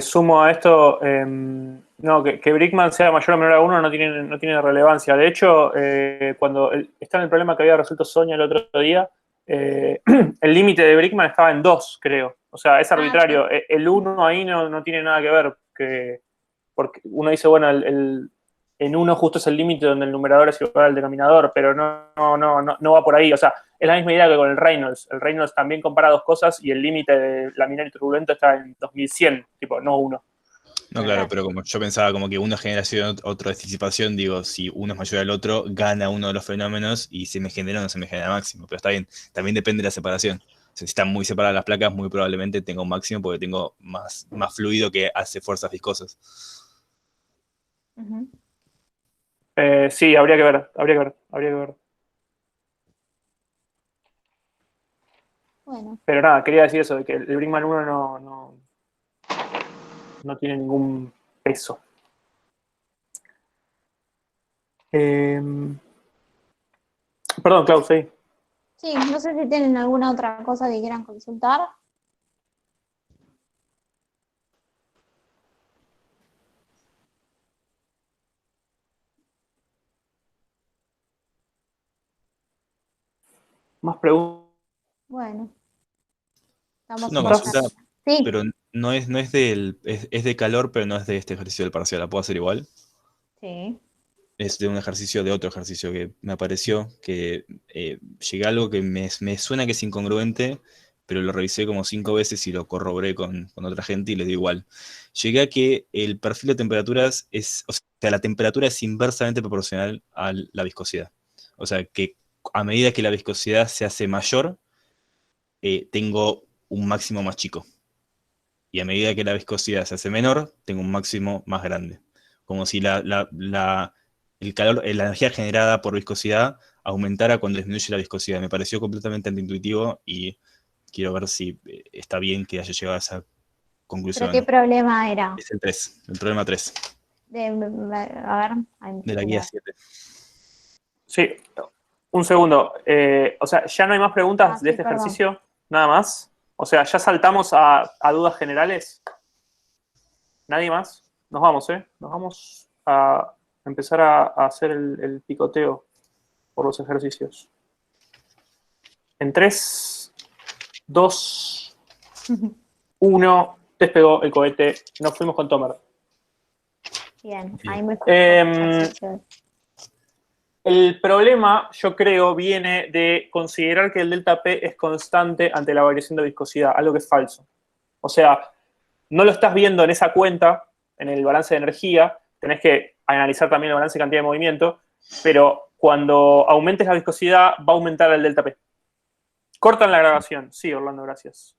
Sumo a esto, no, que Brinkman sea mayor o menor a 1 no tiene relevancia. De hecho, cuando está en el problema que había resuelto Sonia el otro día, el límite de Brinkman estaba en 2, creo. O sea, es arbitrario. Sí. El 1 ahí no tiene nada que ver, porque uno dice, bueno, en 1 justo es el límite donde el numerador es igual al denominador, pero no va por ahí. O sea, es la misma idea que con el Reynolds. El Reynolds también compara 2 cosas y el límite de laminar y turbulento está en 2100, tipo, no 1. No, claro, pero como yo pensaba como que una generación, otra disipación, digo, si uno es mayor al otro, gana uno de los fenómenos y se me genera o no se me genera máximo. Pero está bien, también depende de la separación. O sea, si están muy separadas las placas, muy probablemente tenga un máximo porque tengo más fluido que hace fuerzas viscosas. Sí, habría que ver. Bueno. Pero nada, quería decir eso, de que el Brinkman 1 no tiene ningún peso. Perdón, Klaus, sí. Sí, no sé si tienen alguna otra cosa que quieran consultar. ¿Más preguntas? Bueno. Estamos una consulta, sí. Pero no es de calor, pero no es de este ejercicio del parcial. ¿La puedo hacer igual? Sí. Es de un ejercicio, de otro ejercicio que me apareció, que llegué a algo que me suena que es incongruente, pero lo revisé como 5 veces y lo corroboré con otra gente y les dio igual. Llegué a que el perfil de temperaturas o sea, la temperatura es inversamente proporcional a la viscosidad. O sea, que a medida que la viscosidad se hace mayor, tengo un máximo más chico. Y a medida que la viscosidad se hace menor, tengo un máximo más grande. Como si el calor, la energía generada por viscosidad aumentara cuando disminuye la viscosidad. Me pareció completamente antiintuitivo y quiero ver si está bien que haya llegado a esa conclusión. ¿Pero qué problema era? Es el 3, el problema 3 A ver. Ahí de la guía 7. Sí, un segundo. O sea, ¿ya no hay más preguntas sí, de este perdón. ejercicio? ¿Nada más? O sea, ¿ya saltamos a dudas generales? ¿Nadie más? Nos vamos, ¿eh? Nos vamos a empezar a hacer el picoteo por los ejercicios. En 3, 2, 1, despegó el cohete. Nos fuimos con Tomer. Bien, ahí me El problema, yo creo, viene de considerar que el delta P es constante ante la variación de viscosidad, algo que es falso. O sea, no lo estás viendo en esa cuenta, en el balance de energía, tenés que analizar también el balance de cantidad de movimiento, pero cuando aumentes la viscosidad va a aumentar el delta P. Cortan la grabación. Sí, Orlando, gracias.